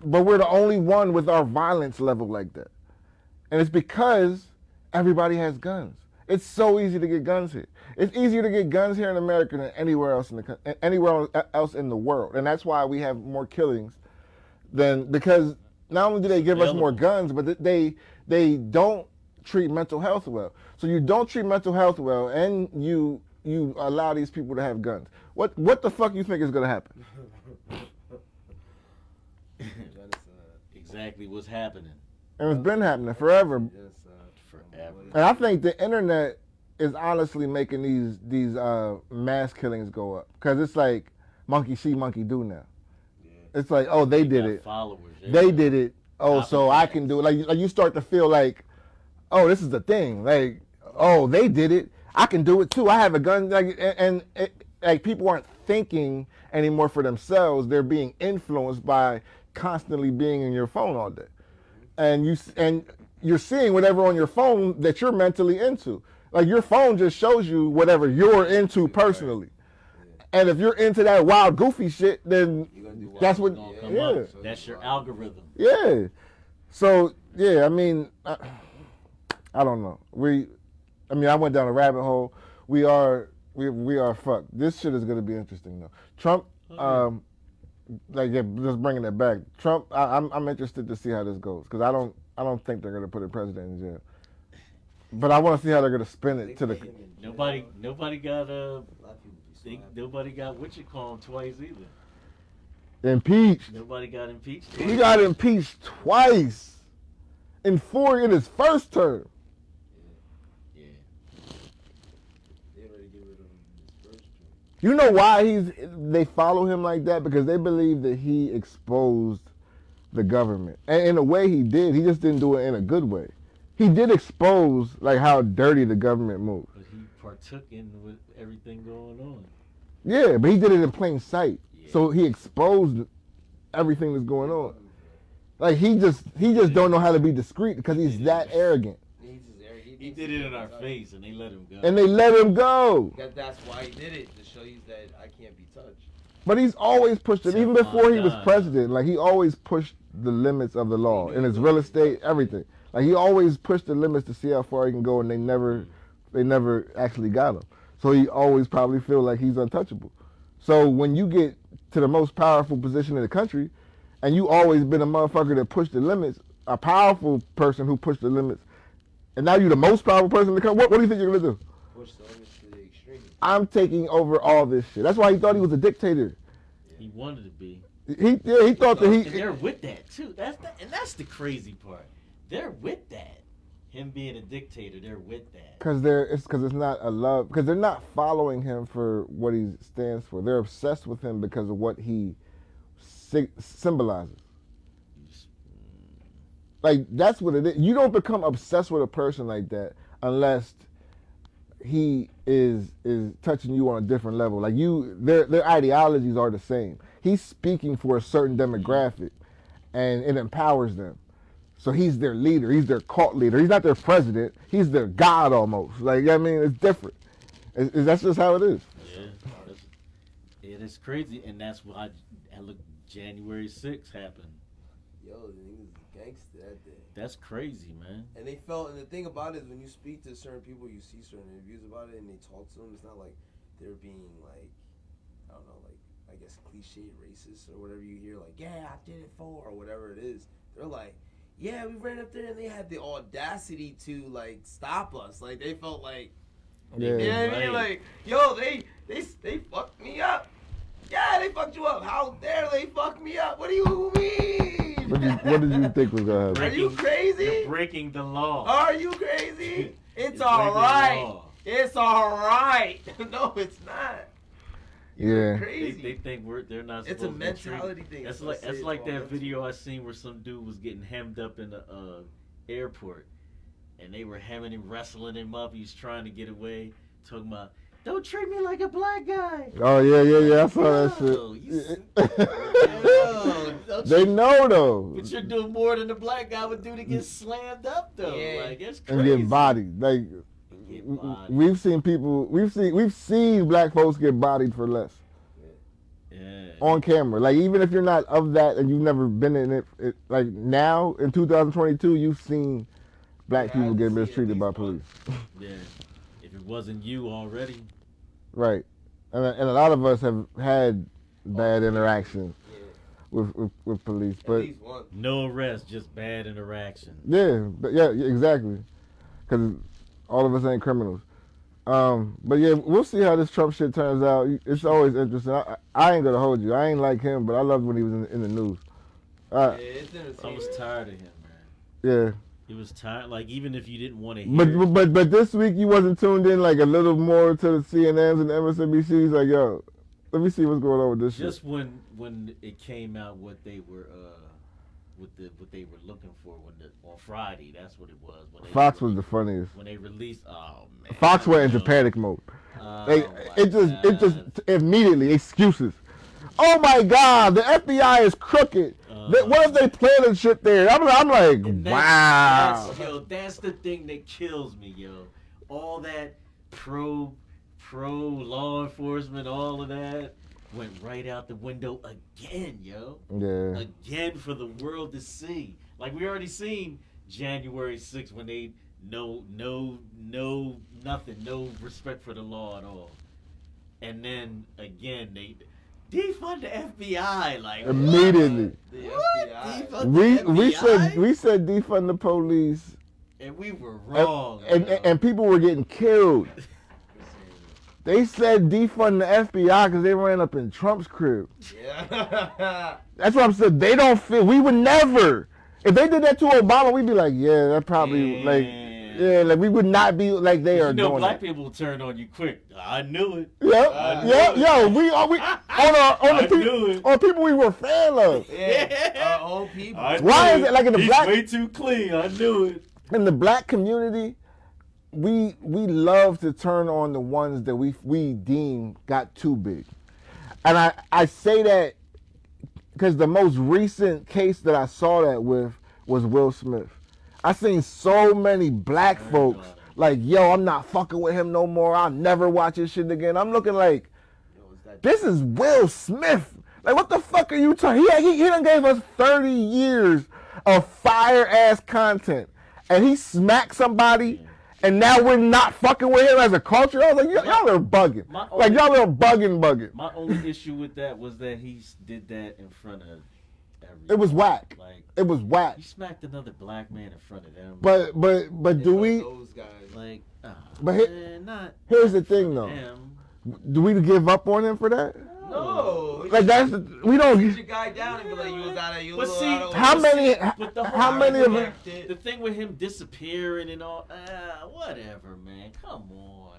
[SPEAKER 2] but we're the only one with our violence level like that. And it's because everybody has guns. It's so easy to get guns here. It's easier to get guns here in America than anywhere else in the world. And that's why we have more killings because not only do they give us more guns, but they don't treat mental health well. So you don't treat mental health well, and you allow these people to have guns. What the fuck you think is gonna happen?
[SPEAKER 1] Exactly what's happening.
[SPEAKER 2] And it's been happening forever.
[SPEAKER 1] Forever.
[SPEAKER 2] And I think the internet is honestly making these mass killings go up, because it's like monkey see, monkey do now. It's like, oh, they did
[SPEAKER 1] got
[SPEAKER 2] it.
[SPEAKER 1] Followers.
[SPEAKER 2] They did it. Oh,
[SPEAKER 1] Copycats.
[SPEAKER 2] so I can do it. Like you start to feel like, oh, this is the thing. Like, oh, they did it. I can do it too. I have a gun. Like people aren't thinking anymore for themselves. They're being influenced by constantly being in your phone all day, and you're seeing whatever on your phone that you're mentally into. Like your phone just shows you whatever you're into personally. And if you're into that wild, goofy shit, then that's what. Yeah,
[SPEAKER 1] that's your algorithm.
[SPEAKER 2] Yeah. So yeah, I mean, I don't know. I went down a rabbit hole. We are fucked. This shit is gonna be interesting though. Trump, just bringing it back. Trump, I'm interested to see how this goes because I don't think they're gonna put a president in jail. But I want to see how they're gonna spin it to the.
[SPEAKER 1] Nobody got nobody got what you call him twice either.
[SPEAKER 2] Impeached.
[SPEAKER 1] Nobody got impeached.
[SPEAKER 2] He got impeached twice in his first term.
[SPEAKER 1] Yeah.
[SPEAKER 3] They already get rid of him in his first term.
[SPEAKER 2] You know why they follow him like that? Because they believe that he exposed the government. And in a way he did. He just didn't do it in a good way. He did expose like how dirty the government moves.
[SPEAKER 1] But he partook in with everything going on.
[SPEAKER 2] Yeah, but he did it in plain sight.
[SPEAKER 1] Yeah.
[SPEAKER 2] So he exposed everything that's going on. Like he just don't know how to be discreet because he's that arrogant.
[SPEAKER 1] He did it in our face and they let him go.
[SPEAKER 2] And they let him go.
[SPEAKER 3] That's why he did it, to show you that I can't be touched.
[SPEAKER 2] But he's always pushed it, even before he was president. Like he always pushed the limits of the law in his real estate, everything. Like he always pushed the limits to see how far he can go, and they never actually got him. So he always probably feel like he's untouchable. So when you get to the most powerful position in the country, and you always been a motherfucker that pushed the limits, a powerful person who pushed the limits, and now you're the most powerful person in the country, what do you think you're gonna do?
[SPEAKER 3] Push the limits to the extreme.
[SPEAKER 2] I'm taking over all this shit. That's why he thought he was a dictator.
[SPEAKER 1] He wanted to be.
[SPEAKER 2] He thought that he.
[SPEAKER 1] And they're with that too. That's the crazy part. They're with that. Him being a dictator, they're with that.
[SPEAKER 2] Because it's not a love. Because they're not following him for what he stands for. They're obsessed with him because of what he symbolizes. Like that's what it is. You don't become obsessed with a person like that unless he is touching you on a different level. Like their ideologies are the same. He's speaking for a certain demographic, and it empowers them. So he's their leader. He's their cult leader. He's not their president. He's their god almost. Like I mean, it's different. That's just how it is.
[SPEAKER 1] Yeah, it is crazy, and that's why January 6th happened.
[SPEAKER 3] Yo, the niggas gangster that day.
[SPEAKER 1] That's crazy, man.
[SPEAKER 3] And they felt, and the thing about it is when you speak to certain people, you see certain interviews about it, and they talk to them. It's not like they're being like, I don't know, like I guess cliche racist or whatever you hear. Like, yeah, I did it for, or whatever it is. They're like, yeah, we ran up there and they had the audacity to like stop us. Like they felt like,
[SPEAKER 2] yeah,
[SPEAKER 3] you know what I mean? Like, yo, they fucked me up. Yeah, they fucked you up. How dare they fuck me up? What do you mean?
[SPEAKER 2] What did you think was gonna happen?
[SPEAKER 3] Are you crazy?
[SPEAKER 1] You're breaking the law.
[SPEAKER 3] Are you crazy? It's all right. It's all right. No, it's not.
[SPEAKER 2] Yeah.
[SPEAKER 3] Crazy.
[SPEAKER 1] They think they're not supposed
[SPEAKER 3] It's a
[SPEAKER 1] to be
[SPEAKER 3] mentality
[SPEAKER 1] treated.
[SPEAKER 3] thing.
[SPEAKER 1] That's like that video I seen where some dude was getting hemmed up in the airport, and they were hemming and wrestling him up. He's trying to get away, talking about, "Don't treat me like a black guy."
[SPEAKER 2] Oh yeah. I saw that shit. They know though.
[SPEAKER 1] But you're doing more than the black guy would do to get slammed up though.
[SPEAKER 3] Yeah.
[SPEAKER 1] Like it's crazy.
[SPEAKER 2] And get bodied. Like we've seen black folks get bodied for less.
[SPEAKER 1] Yeah.
[SPEAKER 2] On camera. Like even if you're not of that and you've never been in it, like now in 2022 you've seen black people get mistreated by police.
[SPEAKER 1] Yeah. If it wasn't you already.
[SPEAKER 2] Right. And a lot of us have had bad interactions with police, but
[SPEAKER 1] no arrest, just bad interaction.
[SPEAKER 2] Yeah, exactly. Because all of us ain't criminals. But yeah, we'll see how this Trump shit turns out. It's always interesting. I ain't gonna hold you. I ain't like him, but I loved when he was in the news.
[SPEAKER 1] I was tired of him, man.
[SPEAKER 2] Yeah.
[SPEAKER 1] He was tired. Like even if you didn't want to hear.
[SPEAKER 2] But this week you wasn't tuned in like a little more to the CNNs and the MSNBCs. Like yo, let me see what's going on with this shit.
[SPEAKER 1] Just when it came out what they were what they were looking for on Friday. That's what it was.
[SPEAKER 2] Fox was the funniest.
[SPEAKER 1] When they released, oh
[SPEAKER 2] Fox went into panic mode. It just immediately excuses. Oh my God, the FBI is crooked. What if they planted shit there? I'm like, wow.
[SPEAKER 1] That's the thing that kills me, yo. All that pro law enforcement, all of that went right out the window again, yo.
[SPEAKER 2] Yeah.
[SPEAKER 1] Again for the world to see. Like we already seen January 6th when they no nothing, no respect for the law at all. And then again they defund the FBI, like
[SPEAKER 2] immediately.
[SPEAKER 3] The
[SPEAKER 1] what?
[SPEAKER 3] FBI.
[SPEAKER 1] Defund the FBI?
[SPEAKER 2] We said defund the police,
[SPEAKER 1] and we were wrong.
[SPEAKER 2] and people were getting killed. They said defund the FBI because they ran up in Trump's crib.
[SPEAKER 3] Yeah.
[SPEAKER 2] That's what I'm saying. They don't feel. We would never. If they did that to Obama, we'd be like, yeah, that probably like we would not be like they are doing.
[SPEAKER 1] Black people will turn on you quick. I knew it.
[SPEAKER 2] Yo, we on people we were fan of.
[SPEAKER 3] Yeah, old people.
[SPEAKER 2] Why is it like in the black?
[SPEAKER 1] Way too clean. I knew it.
[SPEAKER 2] In the black community, we love to turn on the ones that we deem got too big, and I say that because the most recent case that I saw that with was Will Smith. I seen so many black folks like, yo, I'm not fucking with him no more. I'll never watch his shit again. I'm looking like, this is Will Smith. Like, what the fuck are you talking? He done gave us 30 years of fire ass content, and he smacked somebody. And now we're not fucking with him as a culture. I was like, y'all are bugging. Y'all are bugging.
[SPEAKER 1] My only issue with that was that he did that in front of everyone.
[SPEAKER 2] It was whack.
[SPEAKER 1] Like,
[SPEAKER 2] it was whack.
[SPEAKER 1] He smacked another black man in front of them.
[SPEAKER 2] But do we?
[SPEAKER 3] Those guys.
[SPEAKER 1] Like,
[SPEAKER 2] here's the thing though.
[SPEAKER 1] Him.
[SPEAKER 2] Do we give up on him for that?
[SPEAKER 3] No.
[SPEAKER 2] Like we don't.
[SPEAKER 3] Get your guy down and be like, you was out of you.
[SPEAKER 1] But see,
[SPEAKER 2] how many of them?
[SPEAKER 1] The thing with him disappearing and all, whatever, man. Come on.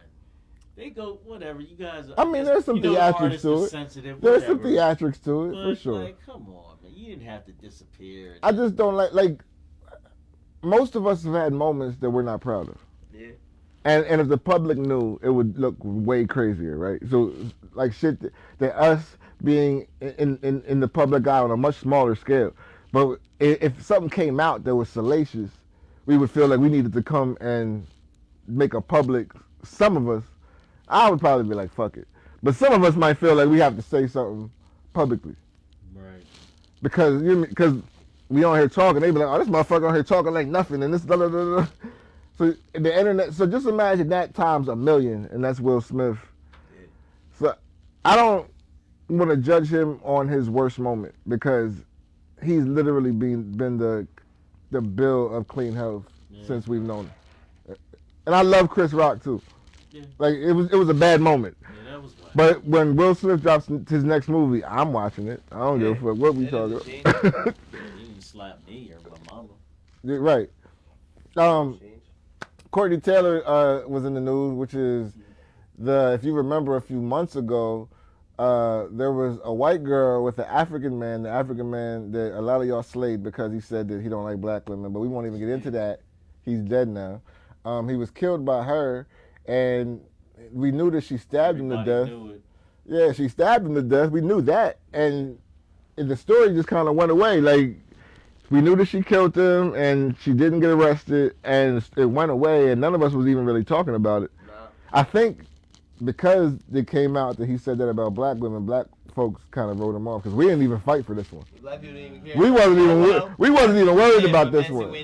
[SPEAKER 1] They go, whatever. You guys.
[SPEAKER 2] I mean, there's some theatrics to it. There's some theatrics to it, for sure.
[SPEAKER 1] Like, come on, man. You didn't have to disappear.
[SPEAKER 2] I just don't like. Most of us have had moments that we're not proud of.
[SPEAKER 3] Yeah.
[SPEAKER 2] And if the public knew, it would look way crazier, right? So, like shit that us being in the public eye on a much smaller scale. But if something came out that was salacious, we would feel like we needed to come and make a public. Some of us, I would probably be like, fuck it. But some of us might feel like we have to say something publicly.
[SPEAKER 1] Right.
[SPEAKER 2] Because we on here talking, they be like, oh, this motherfucker on here talking like nothing, and this blah, blah, blah, blah. So the internet. So just imagine that times 1,000,000, and that's Will Smith. Yeah. So I don't want to judge him on his worst moment because he's literally been the bill of clean health since we've known him. And I love Chris Rock too. Yeah. Like it was a bad moment.
[SPEAKER 1] Yeah, that was wild.
[SPEAKER 2] But when Will Smith drops his next movie, I'm watching it. I don't give a fuck what we talking about.
[SPEAKER 1] You didn't slap me or my mama.
[SPEAKER 2] Yeah, right. Courtney Taylor was in the news, which is if you remember a few months ago, there was a white girl with an African man, the African man that a lot of y'all slayed because he said that he don't like black women, but we won't even get into that. He's dead now. He was killed by her, and we knew that she stabbed him to death.
[SPEAKER 1] Knew it.
[SPEAKER 2] Yeah, she stabbed him to death. We knew that, and the story just kind of went away. Like, we knew that she killed him, and she didn't get arrested, and it went away, and none of us was even really talking about it.
[SPEAKER 3] Nah.
[SPEAKER 2] I think because it came out that he said that about black women, black folks kind of wrote him off because we didn't even fight for this one.
[SPEAKER 3] Black people didn't even care.
[SPEAKER 2] We wasn't even worried about this one.
[SPEAKER 1] We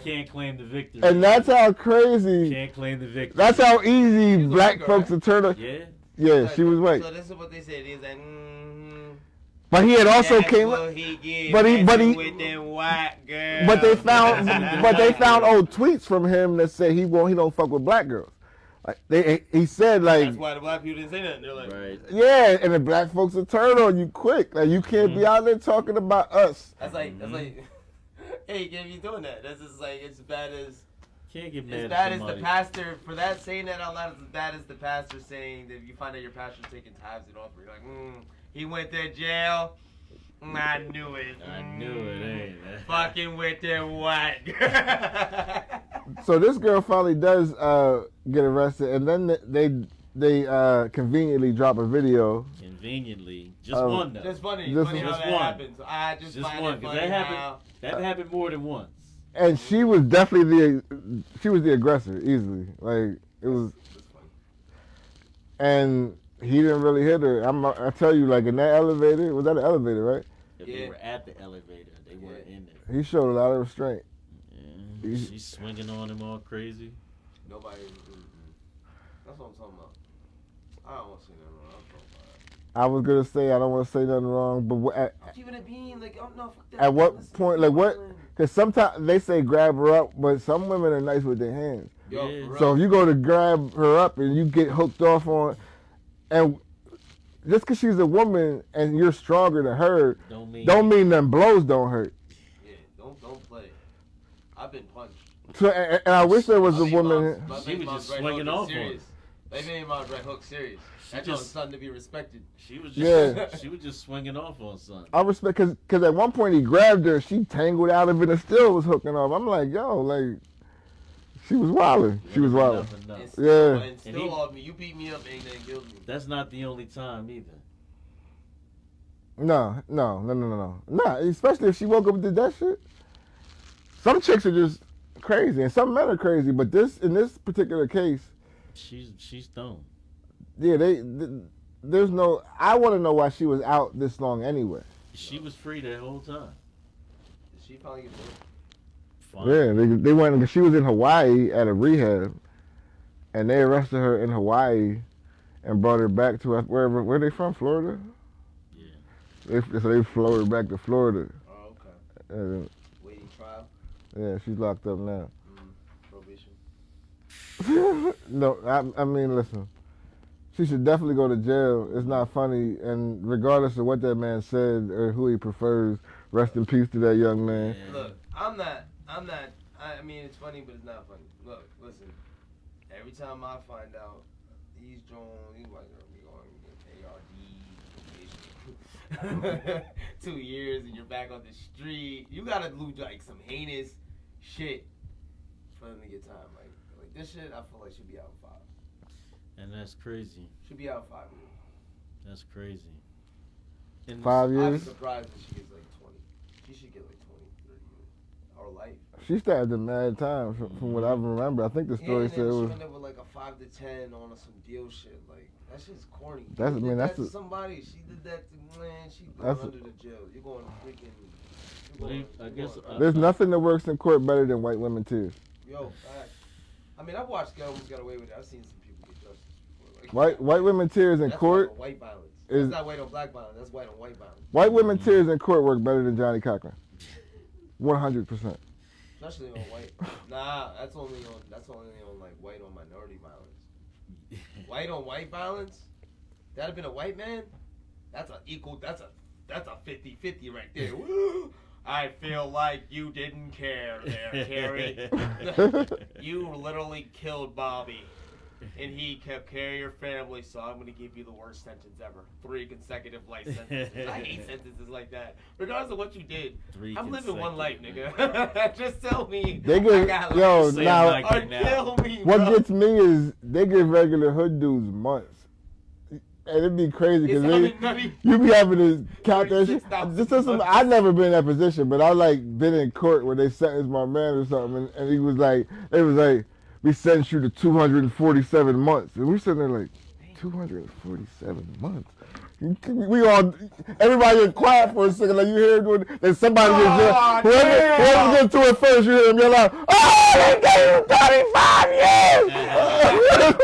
[SPEAKER 1] can't claim the victory.
[SPEAKER 2] And that's how crazy.
[SPEAKER 1] Can't claim the victory.
[SPEAKER 2] That's how easy black folks to turn up.
[SPEAKER 1] Yeah.
[SPEAKER 2] Yeah, she was white.
[SPEAKER 3] So this is what they said. He's like,
[SPEAKER 2] But he had also came up. But he
[SPEAKER 3] with them white girls.
[SPEAKER 2] But they found old tweets from him that said he don't fuck with black girls. Like he said like.
[SPEAKER 3] That's why the black people didn't say nothing. They're like,
[SPEAKER 1] right.
[SPEAKER 2] Yeah, and the black folks will turn on you quick. Like you can't be out there talking about us.
[SPEAKER 3] That's like, hey, you can't be doing that. That's just like it's as bad as.
[SPEAKER 1] Can't get mad
[SPEAKER 3] as bad
[SPEAKER 1] at
[SPEAKER 3] as
[SPEAKER 1] somebody.
[SPEAKER 3] the pastor for that saying that out loud. It's as bad as the pastor saying that if you find out your pastor's taking tithes and offering. You're like, he went to jail. I knew it.
[SPEAKER 1] Ain't
[SPEAKER 3] Fucking with the what?
[SPEAKER 2] So this girl finally does get arrested, and then they conveniently drop a video.
[SPEAKER 1] Conveniently, just one though.
[SPEAKER 3] Just funny
[SPEAKER 2] Just
[SPEAKER 3] how that
[SPEAKER 1] one.
[SPEAKER 3] happens. I just find
[SPEAKER 1] one,
[SPEAKER 3] it
[SPEAKER 1] 'cause
[SPEAKER 3] funny
[SPEAKER 1] that
[SPEAKER 3] how.
[SPEAKER 1] happened more than once.
[SPEAKER 2] And she was definitely the aggressor, easily. Like it was,
[SPEAKER 3] That's funny.
[SPEAKER 2] and he didn't really hit her. I tell you, like in that elevator, was that an elevator, right?
[SPEAKER 1] If
[SPEAKER 3] Yeah.
[SPEAKER 1] they were at the elevator, they weren't in there.
[SPEAKER 2] He showed a lot of restraint.
[SPEAKER 1] Yeah. She's swinging on him all crazy.
[SPEAKER 3] Nobody. That's what I'm talking about. I don't want to say nothing wrong. I'm talking about it.
[SPEAKER 2] I was gonna say I don't want to say nothing wrong, but
[SPEAKER 3] I'm keeping it being like, oh no, fuck that.
[SPEAKER 2] at what
[SPEAKER 3] Listen,
[SPEAKER 2] point, like what? Because sometimes they say grab her up, but some women are nice with their hands.
[SPEAKER 3] Yo,
[SPEAKER 1] Yeah.
[SPEAKER 3] for
[SPEAKER 2] So
[SPEAKER 3] real.
[SPEAKER 2] if you go to grab her up and you get hooked off on, and just because she's a woman and you're stronger than her,
[SPEAKER 1] Don't mean
[SPEAKER 2] them blows don't hurt.
[SPEAKER 3] Yeah, don't play. I've been punched.
[SPEAKER 2] So and I wish there was a
[SPEAKER 3] My
[SPEAKER 2] woman.
[SPEAKER 1] She was just swinging off on her.
[SPEAKER 3] They made my right hook serious. That
[SPEAKER 1] just-
[SPEAKER 3] was something to be respected.
[SPEAKER 1] She was
[SPEAKER 2] Yeah.
[SPEAKER 1] she was just swinging off on something.
[SPEAKER 2] I respect because at one point he grabbed her, she tangled out of it and still was hooking off. I'm like, yo, like she was wilding. She was wilding.
[SPEAKER 1] Enough, enough.
[SPEAKER 3] And
[SPEAKER 2] Yeah.
[SPEAKER 3] still, and
[SPEAKER 1] And
[SPEAKER 3] still
[SPEAKER 1] he-
[SPEAKER 3] off me. You beat me up, ain't nothing killed me.
[SPEAKER 1] That's not the only time either.
[SPEAKER 2] No. Nah, especially if she woke up and did that shit. Some chicks are just crazy, and some men are crazy. But in this particular case,
[SPEAKER 1] She's stoned.
[SPEAKER 2] yeah, there's no. I want to know why she was out this long anyway.
[SPEAKER 1] She was free the whole time.
[SPEAKER 3] Did she finally get booked?
[SPEAKER 1] Fine.
[SPEAKER 2] Yeah, they went. She was in Hawaii at a rehab, and they arrested her in Hawaii, and brought her back to where they from, Florida.
[SPEAKER 1] Yeah.
[SPEAKER 2] So they flew her back to Florida.
[SPEAKER 3] Oh, okay.
[SPEAKER 2] And,
[SPEAKER 3] Waiting trial.
[SPEAKER 2] yeah, she's locked up now.
[SPEAKER 3] Probation.
[SPEAKER 2] No, I mean, listen. She should definitely go to jail. It's not funny, and regardless of what that man said or who he prefers, rest in peace to that young man.
[SPEAKER 1] Yeah.
[SPEAKER 3] Look, I'm not. I mean, it's funny, but it's not funny. Look, listen. Every time I find out these drones, these white girls be going ARD, 2 years, and you're back on the street. You gotta do like some heinous shit for them to get time. Like this shit, I feel like should be out in 5.
[SPEAKER 1] And that's crazy.
[SPEAKER 3] Should be out in 5 years.
[SPEAKER 1] That's crazy. And
[SPEAKER 2] 5
[SPEAKER 3] I'd be
[SPEAKER 2] years.
[SPEAKER 3] surprised if she gets like 20. She should get like 20, 30 years. Or life.
[SPEAKER 2] She stabbed him mad times from what I remember. I think the story
[SPEAKER 3] and
[SPEAKER 2] said it
[SPEAKER 3] then she
[SPEAKER 2] was.
[SPEAKER 3] ended up with like a 5 to 10 on some deal shit. Like that shit's corny.
[SPEAKER 2] That's-
[SPEAKER 3] You
[SPEAKER 2] I mean,
[SPEAKER 3] did
[SPEAKER 2] that's
[SPEAKER 3] that to
[SPEAKER 2] a-
[SPEAKER 3] somebody. She did that to man. She going
[SPEAKER 2] That's a-
[SPEAKER 3] under the jail. You're going to freaking.
[SPEAKER 1] I guess
[SPEAKER 2] There's nothing that works in court better than white women tears.
[SPEAKER 3] Yo, I mean, I've watched Get Almost Got Away with It. I've seen some people get justice before. Like,
[SPEAKER 2] White women tears in
[SPEAKER 3] that's
[SPEAKER 2] court.
[SPEAKER 3] White on white violence.
[SPEAKER 2] is-
[SPEAKER 3] That's not white on black violence. That's white on white violence.
[SPEAKER 2] White women tears in court work better than Johnny Cochran. 100%.
[SPEAKER 3] Especially on white. Nah, that's only on like white on minority violence. White on white violence? That'd have been a white man? That's a 50-50 right there. Woo! I feel like you didn't care there, Terry. You literally killed Bobby. And he kept care of your family, so I'm gonna give you the worst sentence ever. 3 consecutive life sentences. I hate sentences like that. Regardless of what you did.
[SPEAKER 1] 3
[SPEAKER 3] I'm living one life,
[SPEAKER 1] consecutive,
[SPEAKER 3] nigga. Just tell me.
[SPEAKER 2] They
[SPEAKER 3] I
[SPEAKER 2] give
[SPEAKER 3] got
[SPEAKER 2] yo
[SPEAKER 3] life.
[SPEAKER 1] Say
[SPEAKER 2] now.
[SPEAKER 1] I'm not
[SPEAKER 3] Or
[SPEAKER 1] getting
[SPEAKER 3] kill
[SPEAKER 1] out.
[SPEAKER 3] me,
[SPEAKER 2] What
[SPEAKER 3] bro.
[SPEAKER 2] gets me is they give regular hood dudes months, and it'd be crazy
[SPEAKER 3] It's
[SPEAKER 2] because you be having to count that shit.
[SPEAKER 3] 36,000
[SPEAKER 2] Just as some, I've never been in that position, but I like been in court where they sentenced my man or something, and he was like, they was like, we sentenced you to 247 months, and we're sitting there like, 247 months. We all, everybody get quiet for a second, like you hear when then somebody gets
[SPEAKER 3] Oh,
[SPEAKER 2] whoever gets to it first, you hear them yell out, "Oh, they gave you 35 years!"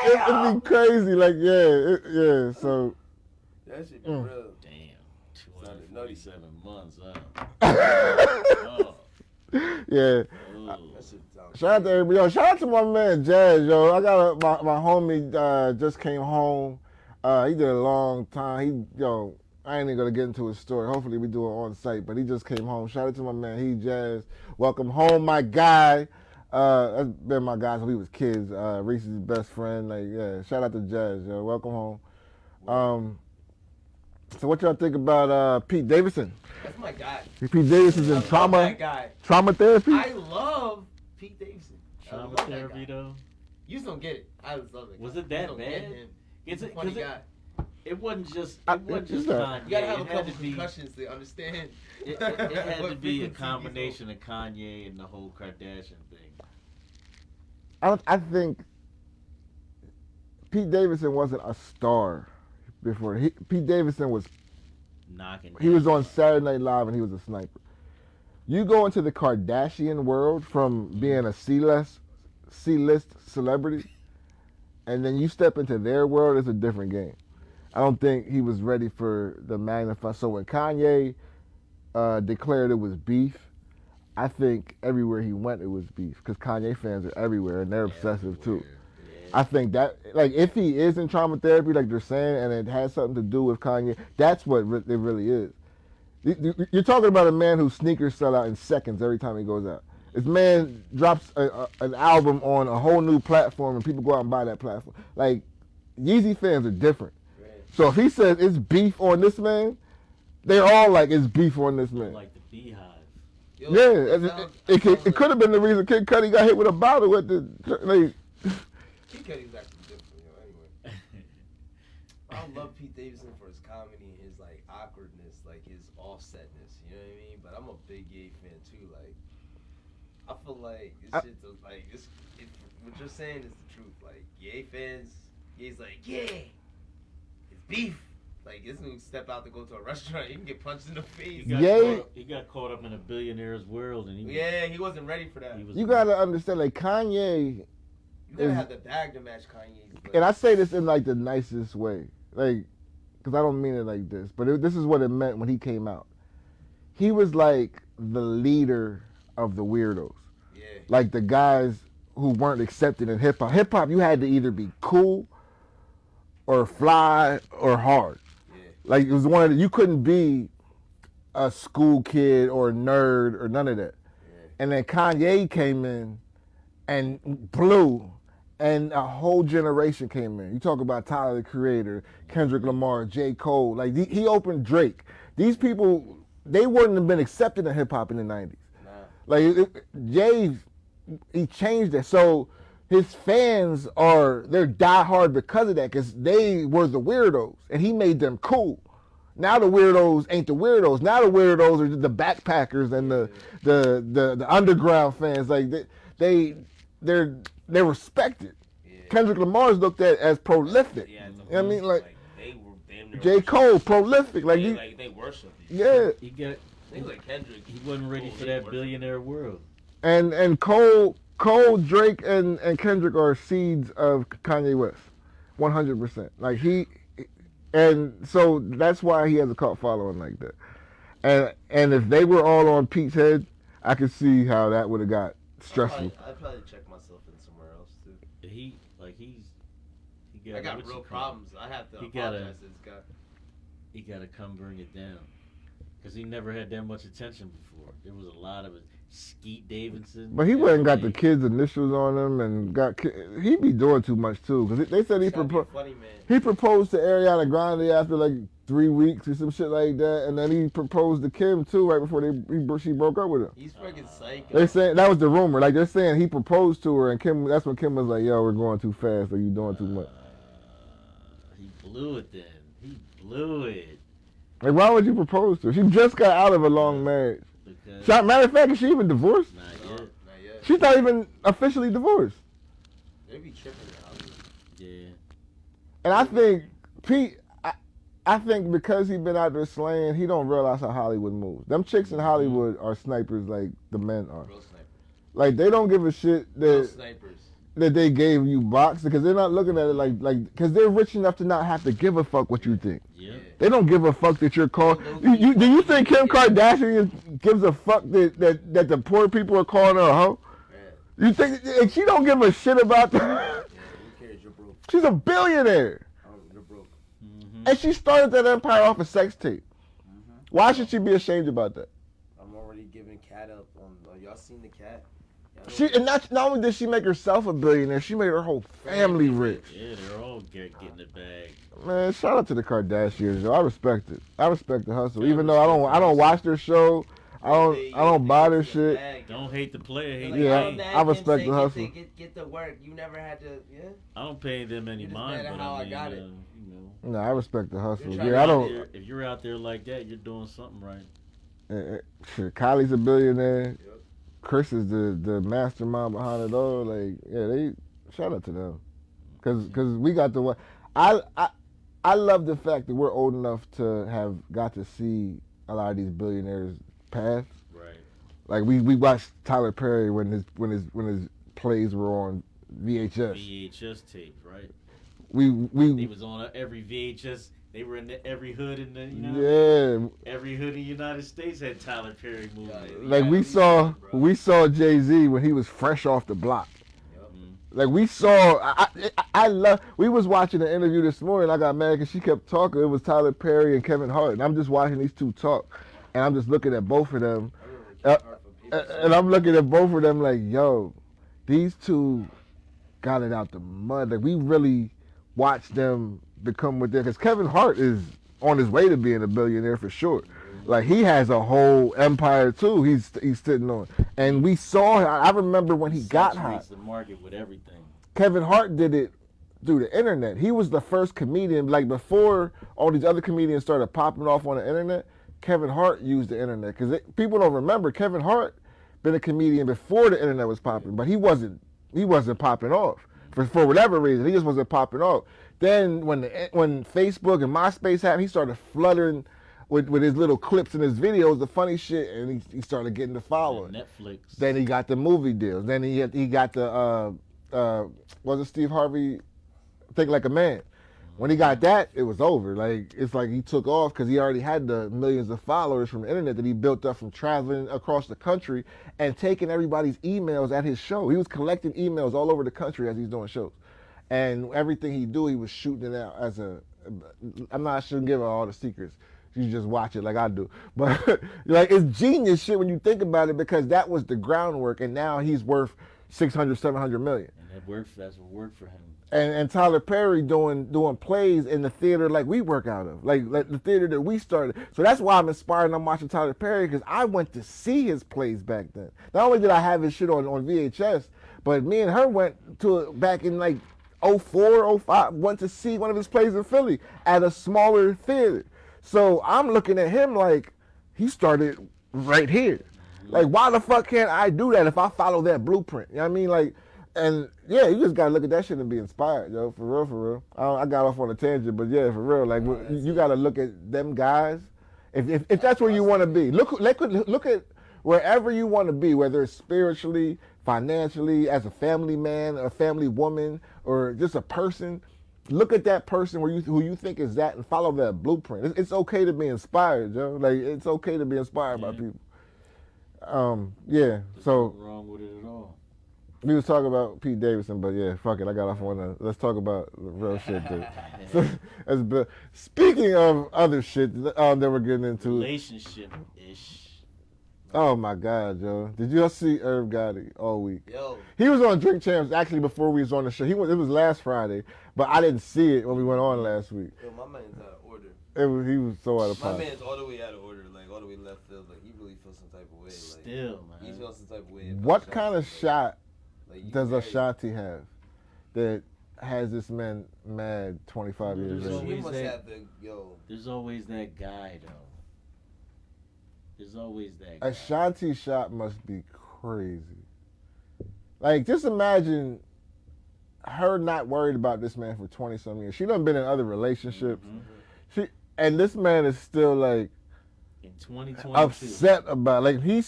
[SPEAKER 2] It'd be crazy, like yeah. So
[SPEAKER 3] That shit be real.
[SPEAKER 1] Damn. 247 months, huh? Oh.
[SPEAKER 2] yeah.
[SPEAKER 1] Ooh.
[SPEAKER 3] That shit sounds
[SPEAKER 2] Shout out to everybody. Yo, shout out to my man Jazz, yo. I got my homie just came home. He did a long time. I ain't even gonna get into his story. Hopefully we do it on site, but he just came home. Shout out to my man, Jazz. Welcome home, my guy. That's been my guy since we was kids. Reese's best friend. Like, yeah, shout out to Jazz, yo. Welcome home. So what y'all think about Pete Davidson?
[SPEAKER 3] That's my guy.
[SPEAKER 2] Pete Davidson's
[SPEAKER 3] I
[SPEAKER 2] in
[SPEAKER 3] love
[SPEAKER 2] trauma
[SPEAKER 3] that guy.
[SPEAKER 2] therapy.
[SPEAKER 3] I love Pete Davidson. I
[SPEAKER 1] Trauma
[SPEAKER 3] love that
[SPEAKER 1] therapy
[SPEAKER 3] guy.
[SPEAKER 1] though.
[SPEAKER 3] You just don't get it. I just love it.
[SPEAKER 1] Was it
[SPEAKER 3] You
[SPEAKER 1] that
[SPEAKER 3] don't get
[SPEAKER 1] bad?
[SPEAKER 3] him.
[SPEAKER 1] Is
[SPEAKER 3] He's a
[SPEAKER 1] it?
[SPEAKER 3] funny
[SPEAKER 1] 'Cause
[SPEAKER 3] guy.
[SPEAKER 1] it wasn't just.
[SPEAKER 2] I-
[SPEAKER 1] It wasn't
[SPEAKER 2] it's
[SPEAKER 1] just
[SPEAKER 2] not-
[SPEAKER 1] Kanye.
[SPEAKER 3] You gotta have
[SPEAKER 1] it
[SPEAKER 3] a
[SPEAKER 1] had
[SPEAKER 3] couple
[SPEAKER 1] to be.
[SPEAKER 3] concussions to understand.
[SPEAKER 1] It had
[SPEAKER 3] what
[SPEAKER 1] to be a
[SPEAKER 3] frequency he's on.
[SPEAKER 1] combination of Kanye and the whole Kardashian thing.
[SPEAKER 2] I think Pete Davidson wasn't a star before. Pete Davidson was.
[SPEAKER 1] Knocking.
[SPEAKER 2] He was
[SPEAKER 1] down.
[SPEAKER 2] on Saturday Night Live and he was a sniper. You go into the Kardashian world from being a C-list celebrity, and then you step into their world, it's a different game. I don't think he was ready for the magnify. So when Kanye declared it was beef, I think everywhere he went it was beef because Kanye fans are everywhere and they're obsessive too. I think that, like, if he is in trauma therapy, like they're saying, and it has something to do with Kanye, that's what it really is. You're talking about a man whose sneakers sell out in seconds every time he goes out. This man drops an album on a whole new platform, and people go out and buy that platform. Like, Yeezy fans are different. So if he says it's beef on this man, they're all like, it's beef on this man.
[SPEAKER 1] Like the Beehive.
[SPEAKER 3] Yo,
[SPEAKER 2] Yeah, it could have been the reason Kid Cudi got hit with a bottle at the. Like,
[SPEAKER 3] Kid Cudi's acting different, anyway. I love Pete Davidson for his comedy and his like awkwardness, like his offsetness. You know what I mean? But I'm a big Ye fan too. Like, I feel like this shit's like this. What you're saying is the truth. Like Ye fans, Ye's like, yeah, it's beef. Like this dude step out to go to a restaurant, he can get punched in the face.
[SPEAKER 1] He got caught up in a billionaire's world, and
[SPEAKER 3] he wasn't ready for that.
[SPEAKER 2] you gotta understand, like Kanye.
[SPEAKER 3] You gotta have the bag to match Kanye's.
[SPEAKER 2] And I say this in like the nicest way, like, because I don't mean it like this, but this is what it meant when he came out. He was like the leader of the weirdos.
[SPEAKER 3] Yeah.
[SPEAKER 2] Like the guys who weren't accepted in hip hop. Hip hop, you had to either be cool or fly or hard.
[SPEAKER 3] Yeah.
[SPEAKER 2] Like it was one of you couldn't be a school kid or a nerd or none of that.
[SPEAKER 3] Yeah.
[SPEAKER 2] And then Kanye came in and blew. And a whole generation came in. You talk about Tyler, the Creator, Kendrick Lamar, J. Cole. Like, he opened Drake. These people, they wouldn't have been accepted in hip-hop in the 90s.
[SPEAKER 3] Nah.
[SPEAKER 2] Like, Jay, he changed that. So his fans they're diehard because of that, because they were the weirdos, and he made them cool. Now the weirdos ain't the weirdos. Now the weirdos are the backpackers and the underground fans. Like, they're respected. Yeah. Kendrick Lamar is looked at as prolific.
[SPEAKER 3] Yeah,
[SPEAKER 2] you know what I mean? Like
[SPEAKER 3] they were damn near
[SPEAKER 2] J. Cole, prolific. Like,
[SPEAKER 3] they worship these.
[SPEAKER 2] Yeah.
[SPEAKER 1] He
[SPEAKER 3] like Kendrick.
[SPEAKER 1] He wasn't ready for that billionaire world.
[SPEAKER 2] And Cole, Drake, and Kendrick are seeds of Kanye West, 100%. Like and so that's why he has a cult following like that. And if they were all on Pete's head, I could see how that would have got stressful.
[SPEAKER 3] I'd probably check myself in somewhere else too. I got real problems. I have to apologize to this guy.
[SPEAKER 1] He got to come bring it down, because he never had that much attention before. There was a lot of it. Skeet Davidson.
[SPEAKER 2] But he went and got the kids' initials on him, and he be doing too much too. Because they said he proposed to Ariana Grande after like 3 weeks or some shit like that, and then he proposed to Kim too right before she broke up with him.
[SPEAKER 3] He's freaking psycho.
[SPEAKER 2] They saying that was the rumor. Like they're saying he proposed to her, and Kim. That's when Kim was like, "Yo, we're going too fast. Or you doing too much."
[SPEAKER 1] He blew it then. He blew it.
[SPEAKER 2] Like, why would you propose to her? She just got out of a long marriage. Matter of fact, is she even divorced?
[SPEAKER 1] Not yet.
[SPEAKER 2] She's not even officially divorced.
[SPEAKER 3] They be tripping out.
[SPEAKER 1] Yeah.
[SPEAKER 2] And I think Pete, I think because he been out there slaying, he don't realize how Hollywood moves. Them chicks in Hollywood are snipers like the men are.
[SPEAKER 3] Real snipers.
[SPEAKER 2] Like they don't give a shit
[SPEAKER 3] Real snipers.
[SPEAKER 2] that they gave you box because they're not looking at it like because they're rich enough to not have to give a fuck what you think.
[SPEAKER 1] Yeah.
[SPEAKER 2] They don't give a fuck that you're called. Do you think Kim Kardashian gives a fuck that the poor people are calling her a hoe? Yeah. You think and she don't give a shit about that?
[SPEAKER 3] Yeah, who cares? You're broke.
[SPEAKER 2] She's a billionaire.
[SPEAKER 3] Oh, you're broke.
[SPEAKER 1] Mm-hmm.
[SPEAKER 2] And she started that empire off a sex tape. Mm-hmm. Why should she be ashamed about that?
[SPEAKER 3] I'm already giving Cat up on. Y'all seen the Cat?
[SPEAKER 2] And not only did she make herself a billionaire, she made her whole family rich.
[SPEAKER 1] Yeah, they're all getting the bag.
[SPEAKER 2] Man, shout out to the Kardashians, yo. I respect it. I respect the hustle, even though I don't watch their show. I don't buy their shit.
[SPEAKER 1] Don't hate the player, hate
[SPEAKER 3] Like,
[SPEAKER 1] the
[SPEAKER 2] Yeah,
[SPEAKER 1] game.
[SPEAKER 2] I respect the hustle.
[SPEAKER 3] Get the work. You never had to. Yeah.
[SPEAKER 1] I don't pay them any
[SPEAKER 3] You just
[SPEAKER 1] mind,
[SPEAKER 3] mad at
[SPEAKER 1] but
[SPEAKER 3] how
[SPEAKER 1] I
[SPEAKER 3] I
[SPEAKER 1] mean,
[SPEAKER 3] got it.
[SPEAKER 1] you know.
[SPEAKER 2] No, I respect the hustle.
[SPEAKER 3] You're
[SPEAKER 2] Yeah, I
[SPEAKER 3] trying
[SPEAKER 2] don't.
[SPEAKER 1] If you're out there like that, you're doing something right.
[SPEAKER 2] Shit, Kylie's a billionaire.
[SPEAKER 3] Yep.
[SPEAKER 2] Chris is the mastermind behind it all. Like, yeah, they shout out to them, cause we got the one. I love the fact that we're old enough to have got to see a lot of these billionaires' path.
[SPEAKER 1] Right.
[SPEAKER 2] Like we watched Tyler Perry when his plays were on VHS.
[SPEAKER 1] VHS tapes, right?
[SPEAKER 2] We
[SPEAKER 1] He was on every VHS. They were in every hood in the every hood in the United States had Tyler Perry movies.
[SPEAKER 2] Like we saw Jay-Z when he was fresh off the block. Like we saw, I love. We was watching an interview this morning. I got mad because she kept talking. It was Tyler Perry and Kevin Hart, and I'm just watching these two talk, and I'm just looking at both of them, and I'm looking at both of them like, yo, these two got it out the mud. Like we really watched them become what they're. Because Kevin Hart is on his way to being a billionaire for sure. Like he has a whole empire too. He's sitting on, and we saw. I remember when he got hot.
[SPEAKER 1] The market with everything.
[SPEAKER 2] Kevin Hart did it through the internet. He was the first comedian. Like before all these other comedians started popping off on the internet, Kevin Hart used the internet because people don't remember Kevin Hart been a comedian before the internet was popping, but he wasn't popping off for whatever reason. He just wasn't popping off. Then when Facebook and MySpace happened, he started fluttering with his little clips and his videos, the funny shit, and he started getting the following.
[SPEAKER 1] Netflix.
[SPEAKER 2] Then he got the movie deals. Then he got the was it Steve Harvey, Think Like a Man. When he got that, it was over. Like it's like he took off because he already had the millions of followers from the internet that he built up from traveling across the country and taking everybody's emails at his show. He was collecting emails all over the country as he's doing shows, and everything he do, he was shooting it out as a. I shouldn't give her all the secrets. You just watch it like I do. But like it's genius shit when you think about it because that was the groundwork and now he's worth 600, 700 million.
[SPEAKER 1] And that's what worked for him.
[SPEAKER 2] And Tyler Perry doing plays in the theater like we work out of. Like the theater that we started. So that's why I'm inspired and I'm watching Tyler Perry because I went to see his plays back then. Not only did I have his shit on VHS, but me and her went to it back in like 04, 05, went to see one of his plays in Philly at a smaller theater. So I'm looking at him like he started right here. Like why the fuck can't I do that if I follow that blueprint? You know what I mean? Like, and yeah, you just gotta look at that shit and be inspired, yo. For real. I got off on a tangent, but yeah, for real. Like you gotta look at them guys. If that's where you want to be, look at wherever you want to be, whether it's spiritually, financially, as a family man, a family woman, or just a person. Look at that person who you think is that and follow that blueprint. It's okay to be inspired, Joe. Like it's okay to be inspired by people. Yeah. So
[SPEAKER 1] wrong with it at all.
[SPEAKER 2] We was talking about Pete Davidson, but yeah, fuck it. I got off on that. Let's talk about the real shit, dude. Speaking of other shit that we're getting into,
[SPEAKER 1] relationship-ish.
[SPEAKER 2] Oh my God, Joe! Did you see Irv Gotti all week?
[SPEAKER 3] Yo.
[SPEAKER 2] He was on Drink Champs actually before we was on the show. It was last Friday, but I didn't see it when we went on last week.
[SPEAKER 3] Yo, my man's out of order.
[SPEAKER 2] He was so out of
[SPEAKER 3] My
[SPEAKER 2] pocket.
[SPEAKER 3] man's all the way out of order, like all the way left field. Like he really feels some type of way. Like,
[SPEAKER 1] Still, man.
[SPEAKER 3] He feels some type of way.
[SPEAKER 2] What kind of shot
[SPEAKER 3] like,
[SPEAKER 2] does Ashanti have that has this man mad 25 years
[SPEAKER 1] There's
[SPEAKER 2] later?
[SPEAKER 3] He must have the
[SPEAKER 1] There's always that guy though. There's always that guy.
[SPEAKER 2] Ashanti shot must be crazy. Like, just imagine her not worried about this man for 20-some years. She done been in other relationships. Mm-hmm. And this man is still like
[SPEAKER 1] in 2022
[SPEAKER 2] upset about. Like he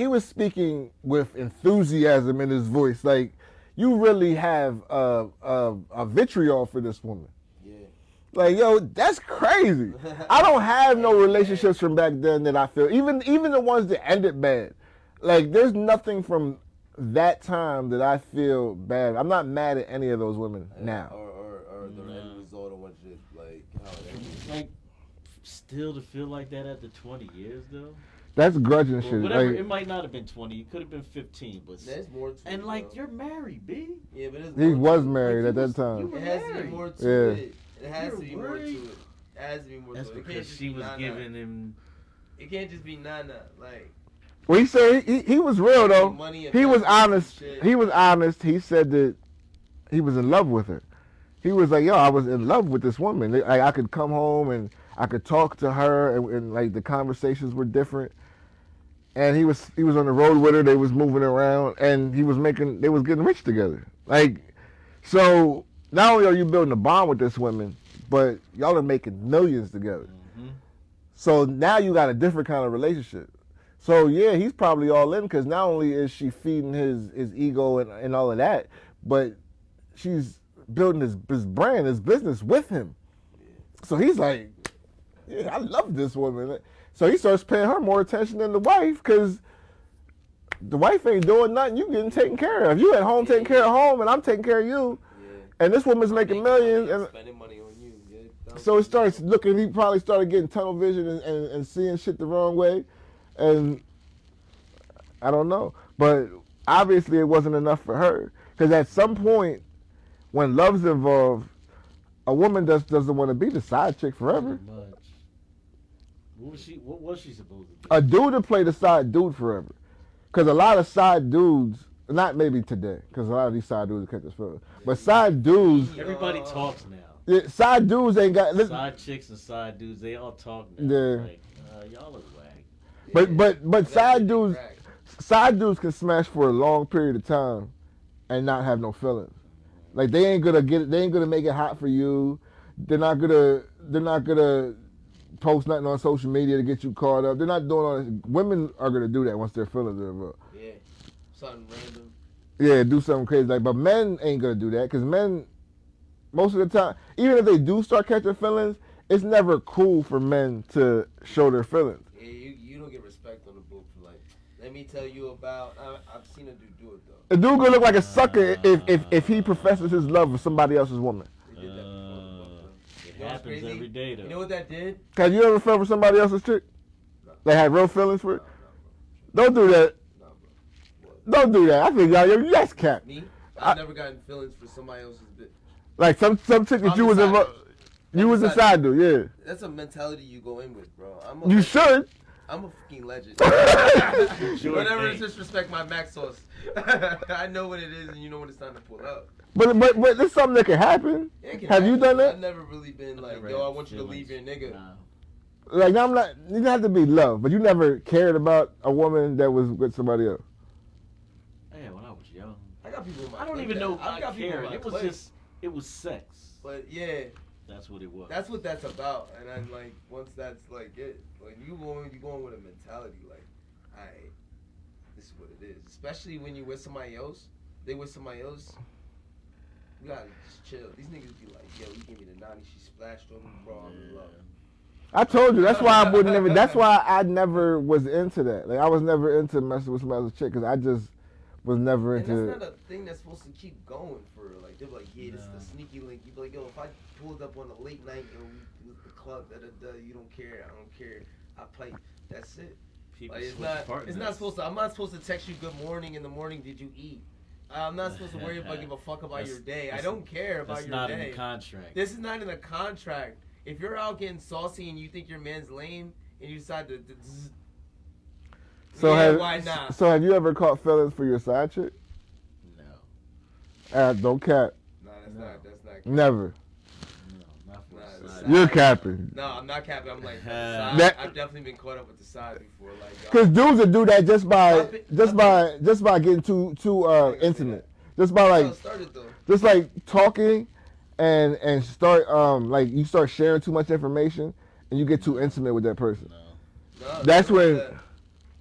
[SPEAKER 2] was speaking with enthusiasm in his voice. Like you really have a vitriol for this woman. Like, yo, that's crazy. I don't have no relationships from back then that I feel, even the ones that ended bad. Like, there's nothing from that time that I feel bad. I'm not mad at any of those women now.
[SPEAKER 3] Or the end result of what shit, like, how it ended.
[SPEAKER 1] Like, still to feel like that after 20 years, though?
[SPEAKER 2] That's grudging
[SPEAKER 1] Or
[SPEAKER 2] shit.
[SPEAKER 1] whatever.
[SPEAKER 2] Like,
[SPEAKER 1] It might not have been 20. It could have been 15. But
[SPEAKER 3] There's more to
[SPEAKER 1] and
[SPEAKER 3] it,
[SPEAKER 1] like
[SPEAKER 3] bro.
[SPEAKER 1] you're married, B.
[SPEAKER 3] Yeah, but there's
[SPEAKER 2] he
[SPEAKER 3] more
[SPEAKER 2] was
[SPEAKER 3] to it.
[SPEAKER 2] married at that
[SPEAKER 1] you
[SPEAKER 2] time.
[SPEAKER 1] were
[SPEAKER 3] It has to be
[SPEAKER 1] married.
[SPEAKER 3] more to
[SPEAKER 2] Yeah.
[SPEAKER 3] it. It has to be more to
[SPEAKER 1] married.
[SPEAKER 3] it. It has to be more
[SPEAKER 1] That's
[SPEAKER 3] to it. It can't
[SPEAKER 1] because
[SPEAKER 3] just
[SPEAKER 1] she
[SPEAKER 3] be
[SPEAKER 1] was
[SPEAKER 3] nah-nah.
[SPEAKER 1] giving him.
[SPEAKER 3] It can't just be nah-nah. Like,
[SPEAKER 2] Well, he said he was real though.
[SPEAKER 3] money and
[SPEAKER 2] He was
[SPEAKER 3] benefits and
[SPEAKER 2] honest.
[SPEAKER 3] shit.
[SPEAKER 2] He was honest. He said that he was in love with her. He was like, yo, I was in love with this woman. Like, I could come home and I could talk to her, and like the conversations were different. And he was on the road with her. They was moving around, and they was getting rich together. Like, so not only are you building a bond with this woman, but y'all are making millions together.
[SPEAKER 1] Mm-hmm.
[SPEAKER 2] So now you got a different kind of relationship. So yeah, he's probably all in because not only is she feeding his ego and all of that, but she's building his brand, his business with him. So he's like, yeah, I love this woman. So he starts paying her more attention than the wife because the wife ain't doing nothing. You getting taken care of. You at home taking care of home, and I'm taking care of you.
[SPEAKER 3] yeah.
[SPEAKER 2] And this woman's making millions. And
[SPEAKER 3] spending money on you. Yeah,
[SPEAKER 2] so it starts looking. He probably started getting tunnel vision and seeing shit the wrong way. And I don't know. But obviously it wasn't enough for her. Because at some point, when love's involved, a woman doesn't want to be the side chick forever.
[SPEAKER 1] Pretty much. What was she supposed to be?
[SPEAKER 2] A dude to play the side dude forever. Because a lot of side dudes, not maybe today, because a lot of these side dudes catch this feeling. But side dudes,
[SPEAKER 1] Everybody talks now.
[SPEAKER 2] yeah, side dudes ain't got.
[SPEAKER 1] Side chicks and side dudes, they all talk now.
[SPEAKER 2] Yeah.
[SPEAKER 1] Like, y'all look whack.
[SPEAKER 2] But side
[SPEAKER 3] That
[SPEAKER 2] dudes,
[SPEAKER 3] crack.
[SPEAKER 2] side dudes can smash for a long period of time, and not have no feelings. Like they ain't gonna make it hot for you. They're not gonna post nothing on social media to get you caught up. They're not doing all this. Women are gonna do that once their feelings are involved.
[SPEAKER 3] Yeah, something random.
[SPEAKER 2] Yeah, do something crazy like. But men ain't gonna do that because men, most of the time, even if they do start catching feelings, it's never cool for men to show their feelings.
[SPEAKER 3] Yeah, you don't get respect on the book for like. Let me tell you about. I've seen a dude do it though.
[SPEAKER 2] A dude gonna look like a sucker if he professes his love for somebody else's woman.
[SPEAKER 3] They did that before.
[SPEAKER 1] It
[SPEAKER 3] You know what's
[SPEAKER 1] happens
[SPEAKER 3] crazy?
[SPEAKER 1] every day though.
[SPEAKER 3] You know what that did?
[SPEAKER 2] Have you ever felt for somebody else's chick?
[SPEAKER 3] No.
[SPEAKER 2] They had real feelings for
[SPEAKER 3] No,
[SPEAKER 2] it?
[SPEAKER 3] no,
[SPEAKER 2] Don't do that.
[SPEAKER 3] bro. No, bro. What?
[SPEAKER 2] Don't do that. I think y'all, that's cap.
[SPEAKER 3] Me?
[SPEAKER 2] I-
[SPEAKER 3] I've never gotten feelings for somebody else's bit.
[SPEAKER 2] Like some chick that
[SPEAKER 3] I'm
[SPEAKER 2] you
[SPEAKER 3] the
[SPEAKER 2] was
[SPEAKER 3] side
[SPEAKER 2] involved.
[SPEAKER 3] dude.
[SPEAKER 2] You
[SPEAKER 3] I'm
[SPEAKER 2] was
[SPEAKER 3] the
[SPEAKER 2] a
[SPEAKER 3] side
[SPEAKER 2] side dude, yeah.
[SPEAKER 3] That's a mentality you go in with, bro.
[SPEAKER 2] You should.
[SPEAKER 3] I'm a fucking legend.
[SPEAKER 1] Sure
[SPEAKER 3] Whatever
[SPEAKER 1] thing.
[SPEAKER 3] disrespect my mac sauce. I know what it is, and you know when it's time to pull up.
[SPEAKER 2] But it's something that can happen.
[SPEAKER 3] Yeah, it can
[SPEAKER 2] Have you
[SPEAKER 3] happen,
[SPEAKER 2] done
[SPEAKER 3] but
[SPEAKER 2] that?
[SPEAKER 3] I've never really been like,
[SPEAKER 1] Never
[SPEAKER 3] yo,
[SPEAKER 1] had
[SPEAKER 3] I want you to leave your
[SPEAKER 1] feelings.
[SPEAKER 3] nigga.
[SPEAKER 1] Nah.
[SPEAKER 2] Like I'm not. You don't have to be love, but you never cared about a woman that was with somebody else.
[SPEAKER 1] Yeah, when I was young.
[SPEAKER 3] I got people in my
[SPEAKER 1] I don't
[SPEAKER 3] clique
[SPEAKER 1] even know
[SPEAKER 3] that- I've
[SPEAKER 1] I
[SPEAKER 3] got people in
[SPEAKER 1] cared.
[SPEAKER 3] my
[SPEAKER 1] It was
[SPEAKER 3] clique,
[SPEAKER 1] just, it was sex.
[SPEAKER 3] But yeah,
[SPEAKER 1] That's what it was.
[SPEAKER 3] that's what that's about. And I'm like, once that's like it, when you going with a mentality like, alright, this is what it is. Especially when you with somebody else, they with somebody else. You gotta just chill. These niggas be like, yo, you give me the 90, she splashed on me, bro, I'm in love.
[SPEAKER 2] I told you that's why I wouldn't never. That's why I never was into that. Like I was never into messing with somebody else's chick because I just was never
[SPEAKER 3] And
[SPEAKER 2] into.
[SPEAKER 3] that's not a thing that's supposed to keep going for. Like they're like, yeah, this is the sneaky link. You be like, yo, if I pulled up on a late night, yo, we was the club, you don't care, I don't care. I play. That's it.
[SPEAKER 1] People
[SPEAKER 3] Like, it's
[SPEAKER 1] switch
[SPEAKER 3] not.
[SPEAKER 1] partners.
[SPEAKER 3] It's not supposed to. I'm not supposed to text you good morning in the morning. Did you eat? I'm not supposed to worry about give a fuck about your day. I don't care about
[SPEAKER 1] That's
[SPEAKER 3] your
[SPEAKER 1] not
[SPEAKER 3] day.
[SPEAKER 1] in the contract.
[SPEAKER 3] This is not in the contract. If you're out getting saucy and you think your man's lame and you decide to
[SPEAKER 2] So
[SPEAKER 3] yeah, why not?
[SPEAKER 2] So have you ever caught feelings for your side chick?
[SPEAKER 1] No.
[SPEAKER 2] Don't cap.
[SPEAKER 3] No, that's
[SPEAKER 1] No.
[SPEAKER 3] not. That's not.
[SPEAKER 2] Never.
[SPEAKER 1] No, not for
[SPEAKER 3] Nah,
[SPEAKER 1] a
[SPEAKER 3] it's
[SPEAKER 1] side.
[SPEAKER 3] not.
[SPEAKER 2] You're capping.
[SPEAKER 3] No, I'm not capping. I'm like, the
[SPEAKER 1] That-
[SPEAKER 3] side, I've definitely been caught up with the side before. Like,
[SPEAKER 2] Cause dudes will do that just by
[SPEAKER 3] I've
[SPEAKER 2] just by getting too intimate. Just by like
[SPEAKER 3] started though.
[SPEAKER 2] just like talking and start like you start sharing too much information and you get too intimate with that person.
[SPEAKER 1] No.
[SPEAKER 3] No,
[SPEAKER 2] That's
[SPEAKER 3] I didn't
[SPEAKER 2] when-
[SPEAKER 3] like that.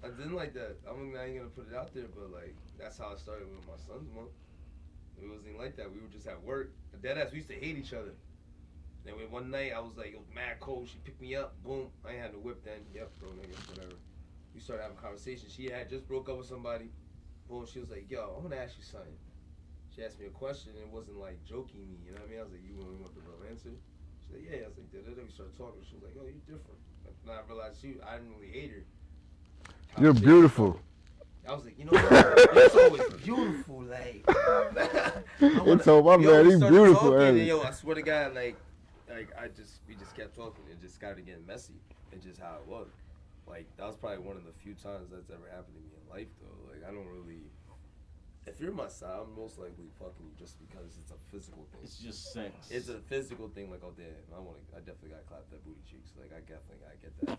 [SPEAKER 3] I didn't like that. I ain't gonna put it out there, but like that's how I started with my son's mom. It wasn't like that. We were just at work. Deadass, we used to hate each other. Then one night I was like, it was mad cold. She picked me up. Boom. I ain't had no whip then. Yep, bro, nigga, whatever. We started having a conversation. She had just broke up with somebody. Boom. She was like, yo, I'm gonna ask you something. She asked me a question and it wasn't like joking me. You know what I mean? I was like, you really want the real answer? She's like, yeah. I was like, da-da-da. We started talking. She was like, oh, you're different. And I realized I didn't really hate her.
[SPEAKER 2] You're beautiful.
[SPEAKER 3] I was like, you know what? It's always beautiful, like.
[SPEAKER 2] It's so my man, he's beautiful.
[SPEAKER 3] And, yo, I swear to God, like we just kept talking. It just started getting messy. It's just how it was. Like that was probably one of the few times that's ever happened to me in life, though. Like I don't really. If you're my side, I'm most likely fucking you just because it's a physical thing.
[SPEAKER 1] It's just sex.
[SPEAKER 3] It's a physical thing. Like, oh damn, I definitely gotta clap that booty cheeks. Like I definitely gotta get that.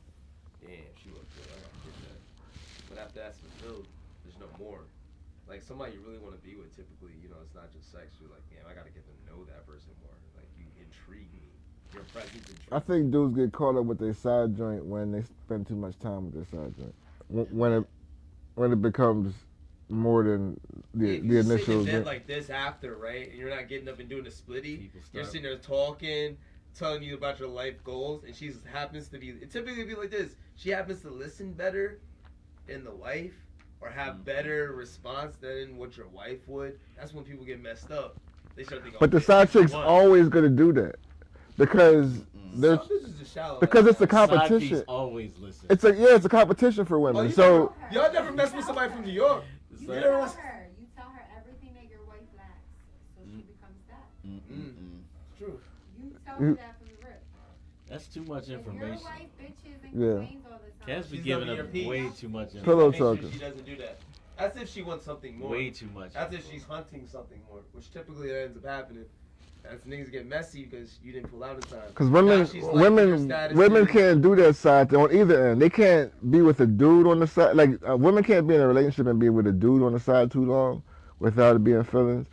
[SPEAKER 3] Damn, she looked good. I gotta get that. But after that's fulfilled, there's no more. Like somebody you really want to be with, typically, you know, it's not just sex. You're like, damn, I gotta get to know that person more. Like you intrigue me. Your presence intrigues me.
[SPEAKER 2] I think dudes get caught up with their side joint when they spend too much time with their side joint. When it becomes more than the initial.
[SPEAKER 3] Sitting in bed like this after, right? And you're not getting up and doing a splitty. You're sitting there talking, telling you about your life goals, and she happens to be. It typically be like this. She happens to listen better than the wife, or have better response than what your wife would. That's when people get messed up. They start thinking.
[SPEAKER 2] But the side chick's always gonna do that because there's because it's a competition.
[SPEAKER 1] Side always listen.
[SPEAKER 2] It's a competition for women. So
[SPEAKER 3] y'all never mess with somebody from New York.
[SPEAKER 4] You tell her everything that your wife lacks, so she becomes that.
[SPEAKER 3] It's true.
[SPEAKER 4] You tell her that from the rip.
[SPEAKER 1] That's too much
[SPEAKER 4] If
[SPEAKER 1] information.
[SPEAKER 4] your wife bitches and complains all the time.
[SPEAKER 1] Cass be giving up way too much information.
[SPEAKER 2] Pillow
[SPEAKER 3] Make sure
[SPEAKER 2] talking.
[SPEAKER 3] she doesn't do that. That's if she wants something more.
[SPEAKER 1] Way too much.
[SPEAKER 3] That's if she's hunting something more, which typically ends up happening. That's things get messy because you didn't pull out in time.
[SPEAKER 2] Because women can't do that side thing on either end. They can't be with a dude on the side. Like women can't be in a relationship and be with a dude on the side too long without it being feelings,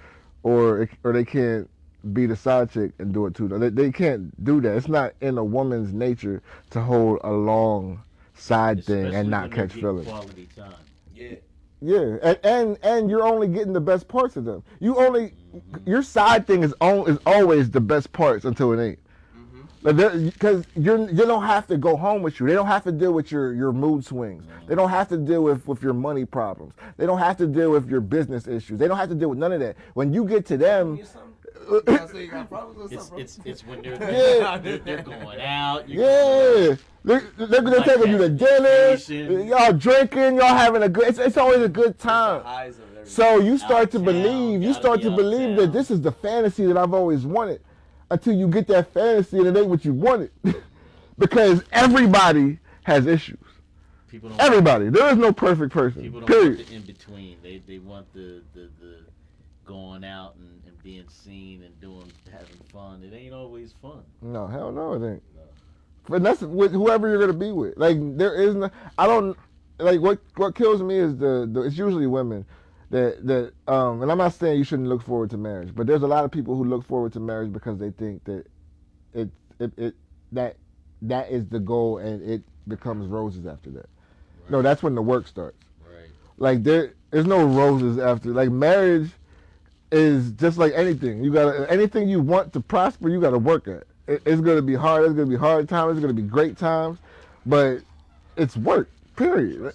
[SPEAKER 2] or they can't be the side chick and do it too long. They can't do that. It's not in a woman's nature to hold a long side thing and not catch feelings.
[SPEAKER 1] Quality time.
[SPEAKER 3] Yeah.
[SPEAKER 2] Yeah, and you're only getting the best parts of them. Your side thing is always the best parts until it ain't. Because you don't have to go home with you. They don't have to deal with your mood swings. They don't have to deal with your money problems. They don't have to deal with your business issues. They don't have to deal with none of that. When you get to them,
[SPEAKER 1] it's when they're going out.
[SPEAKER 2] They're taking you to dinner. Y'all drinking. Y'all having a good. It's always a good time. So you start to believe. You start to believe that this is the fantasy that I've always wanted. Until you get that fantasy and it ain't what you wanted. Because everybody has issues. Everybody. There is no perfect person.
[SPEAKER 1] People don't
[SPEAKER 2] period.
[SPEAKER 1] want the in between. They want the going out and being seen and having fun. It ain't always fun.
[SPEAKER 2] No, hell no, it ain't. No. But that's with whoever you're gonna be with. Like there is no. I don't like what kills me is it's usually women. And I'm not saying you shouldn't look forward to marriage, but there's a lot of people who look forward to marriage because they think that that is the goal and it becomes roses after that. Right. No, that's when the work starts.
[SPEAKER 1] Right.
[SPEAKER 2] Like there's no roses after. Like marriage is just like anything. Anything you want to prosper, you gotta work at. It's gonna be hard. It's gonna be hard times. It's gonna be great times, but it's work. Period.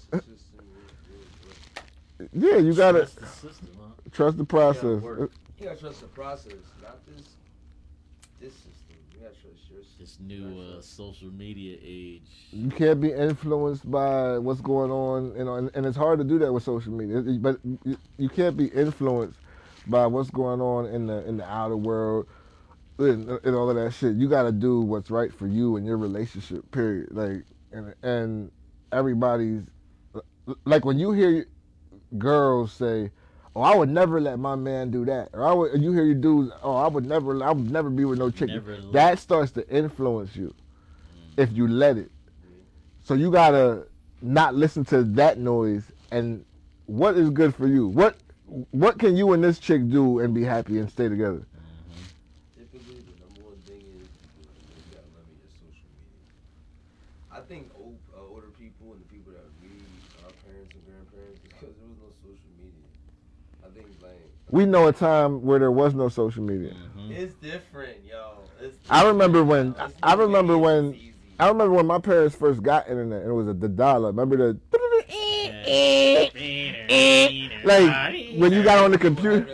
[SPEAKER 2] Yeah, you gotta
[SPEAKER 1] trust the system, huh?
[SPEAKER 2] Trust the process.
[SPEAKER 3] You gotta trust the process, not this system. You gotta trust your system.
[SPEAKER 1] This new social media age.
[SPEAKER 2] You can't be influenced by what's going on, and it's hard to do that with social media. But you can't be influenced by what's going on in the outer world and all of that shit. You gotta do what's right for you and your relationship. Period. Like and everybody's like when you hear girls say, "Oh, I would never let my man do that," or you hear you dudes, "Oh, I would never be with no chick." That starts to influence you if you let it. So you gotta not listen to that noise. And what is good for you? What can you and this chick do and be happy and stay together?
[SPEAKER 3] Typically, the number one thing is you gotta limit your social media. I think older people and the people that we, our parents and grandparents, because there was no social media. I think
[SPEAKER 2] we know a time where there was no social media.
[SPEAKER 3] It's different, yo.
[SPEAKER 2] I remember when my parents first got internet and it was the dial-up. Remember the like when you got on the computer.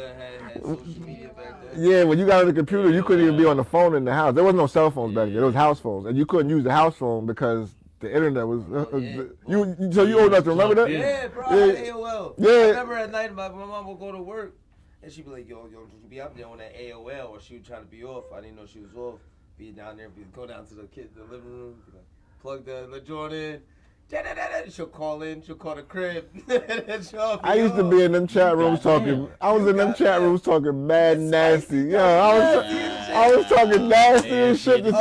[SPEAKER 2] Yeah, when you got on the computer, you couldn't even be on the phone in the house. There was no cell phones back then. There was house phones, and you couldn't use the house phone because The internet was.
[SPEAKER 3] Yeah.
[SPEAKER 2] You old enough to remember that?
[SPEAKER 3] Yeah, bro. I
[SPEAKER 2] Yeah.
[SPEAKER 3] had AOL.
[SPEAKER 2] Yeah.
[SPEAKER 3] I remember at night my mom would go to work and she'd be like, yo, you be up there on that AOL, or she would try to be off. I didn't know she was off. Be down there, go down to the living room, be like, plug the joint in. She'll call in. She'll call the crib.
[SPEAKER 2] I used to be in them chat rooms talking. I was in them chat rooms talking mad nasty. Yeah, I was talking nasty and shit. And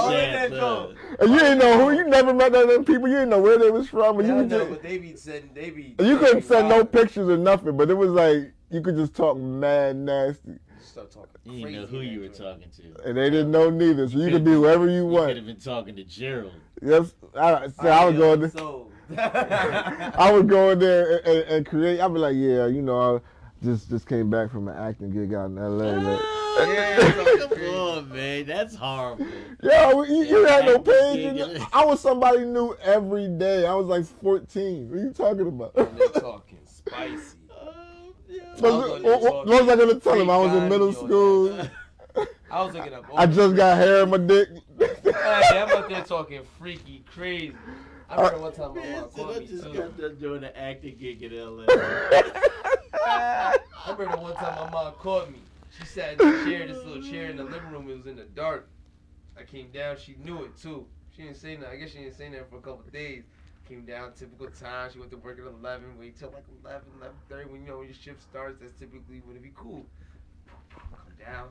[SPEAKER 2] you didn't know who. You never met none of them people. You didn't know where they was from.
[SPEAKER 3] Yeah,
[SPEAKER 2] you
[SPEAKER 3] but they be sending.
[SPEAKER 2] You couldn't send no pictures or nothing. But it was like you could just talk mad nasty.
[SPEAKER 3] Start talking.
[SPEAKER 1] You didn't know who you were talking to.
[SPEAKER 2] And they didn't know neither. So you could be whoever you want.
[SPEAKER 1] You could have been talking to Gerald.
[SPEAKER 2] Yes, I would go in there. I would go in there and create. I'd be like, yeah, you know, I just came back from an acting gig out in L.A.
[SPEAKER 1] Come on, man, that's horrible.
[SPEAKER 2] Yo, you had no page. I was somebody new every day. I was like 14. What are you talking about?
[SPEAKER 3] They're talking spicy.
[SPEAKER 2] What was I gonna tell him? I was in middle school.
[SPEAKER 3] I was looking up.
[SPEAKER 2] I just got hair in my dick.
[SPEAKER 3] Hey, I'm out there talking freaky, crazy. I remember one time my mom called me
[SPEAKER 1] just
[SPEAKER 3] too.
[SPEAKER 1] got done doing an acting gig in L.A.
[SPEAKER 3] I remember one time my mom called me. She sat in the chair, this little chair in the living room. It was in the dark. I came down. She knew it too. She didn't say nothing. I guess she didn't say nothing for a couple of days. Came down, typical time. She went to work at 11. Wait till like 11:30. When when your shift starts, that's typically when it be cool. Come down.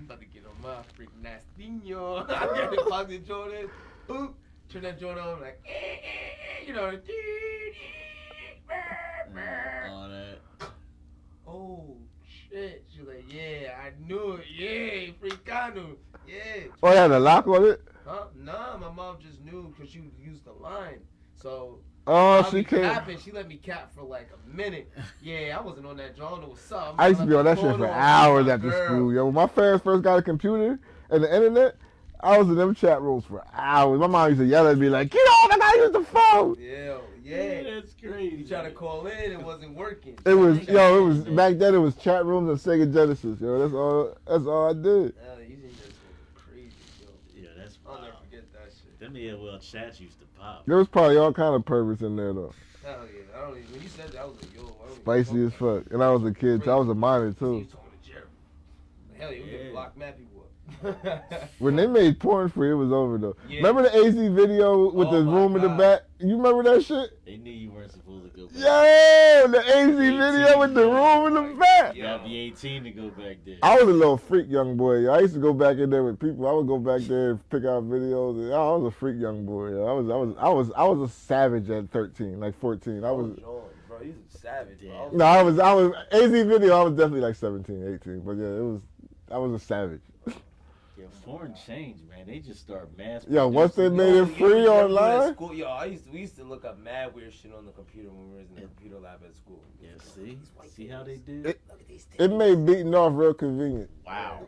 [SPEAKER 3] About to get on my freaking nastinho. I got the pocket Jordan. Boop. Turn that joint on, like, you know,
[SPEAKER 1] All that.
[SPEAKER 3] oh shit. She was like, yeah, I knew it. Yeah, fricano. Yeah.
[SPEAKER 2] Oh, yeah, the lock on it?
[SPEAKER 3] Huh? Nah, my mom just knew because she used the line. So,
[SPEAKER 2] she came.
[SPEAKER 3] Capping. She let me cap for like a minute. Yeah, I wasn't on that joint. It was something.
[SPEAKER 2] I used to be on that shit for hours after school, yo. When my parents first got a computer and the internet, I was in them chat rooms for hours. My mom used to yell at me like, get on, I gotta use the phone.
[SPEAKER 3] Yeah.
[SPEAKER 1] That's crazy.
[SPEAKER 3] You tried to call in, it wasn't working.
[SPEAKER 2] It was back then. It was chat rooms and Sega Genesis, yo. That's all I did.
[SPEAKER 3] You think that's crazy, yo.
[SPEAKER 1] Yeah, that's
[SPEAKER 3] I'll
[SPEAKER 1] wild.
[SPEAKER 3] never forget that shit.
[SPEAKER 1] Them AOL chats used to pop.
[SPEAKER 2] There was probably all kind of perverts in there though.
[SPEAKER 3] Hell yeah. I don't even, when you said that, I was like, yo, I don't
[SPEAKER 2] Spicy as fuck. And I was a kid, so I was a minor
[SPEAKER 3] You
[SPEAKER 2] too.
[SPEAKER 3] talking to Jeremy. Hell yeah, we could block mad people up.
[SPEAKER 2] When they made porn free, it was over though.
[SPEAKER 3] Yeah.
[SPEAKER 2] Remember the AZ video with the room in the back? You remember that shit?
[SPEAKER 1] They knew you weren't supposed to go back.
[SPEAKER 2] Yo, the AZ video with the room in the back.
[SPEAKER 1] You gotta be 18 to go back there.
[SPEAKER 2] I was a little freak young boy. I used to go back in there with people. I would go back there and pick out videos. I was a freak young boy. I was a savage at 13, like 14. I was.
[SPEAKER 3] Bro, he's a savage, bro.
[SPEAKER 2] No, I was AZ video. I was definitely like 17, 18. But yeah, I was a savage.
[SPEAKER 1] Yeah, foreign change, man. They just start mass.
[SPEAKER 2] Yo, once they made it free online.
[SPEAKER 3] Yo, we used to look up mad weird shit on the computer when we were in the computer lab at school.
[SPEAKER 1] Yeah, see how they do?
[SPEAKER 2] It made beating off real convenient.
[SPEAKER 1] Wow.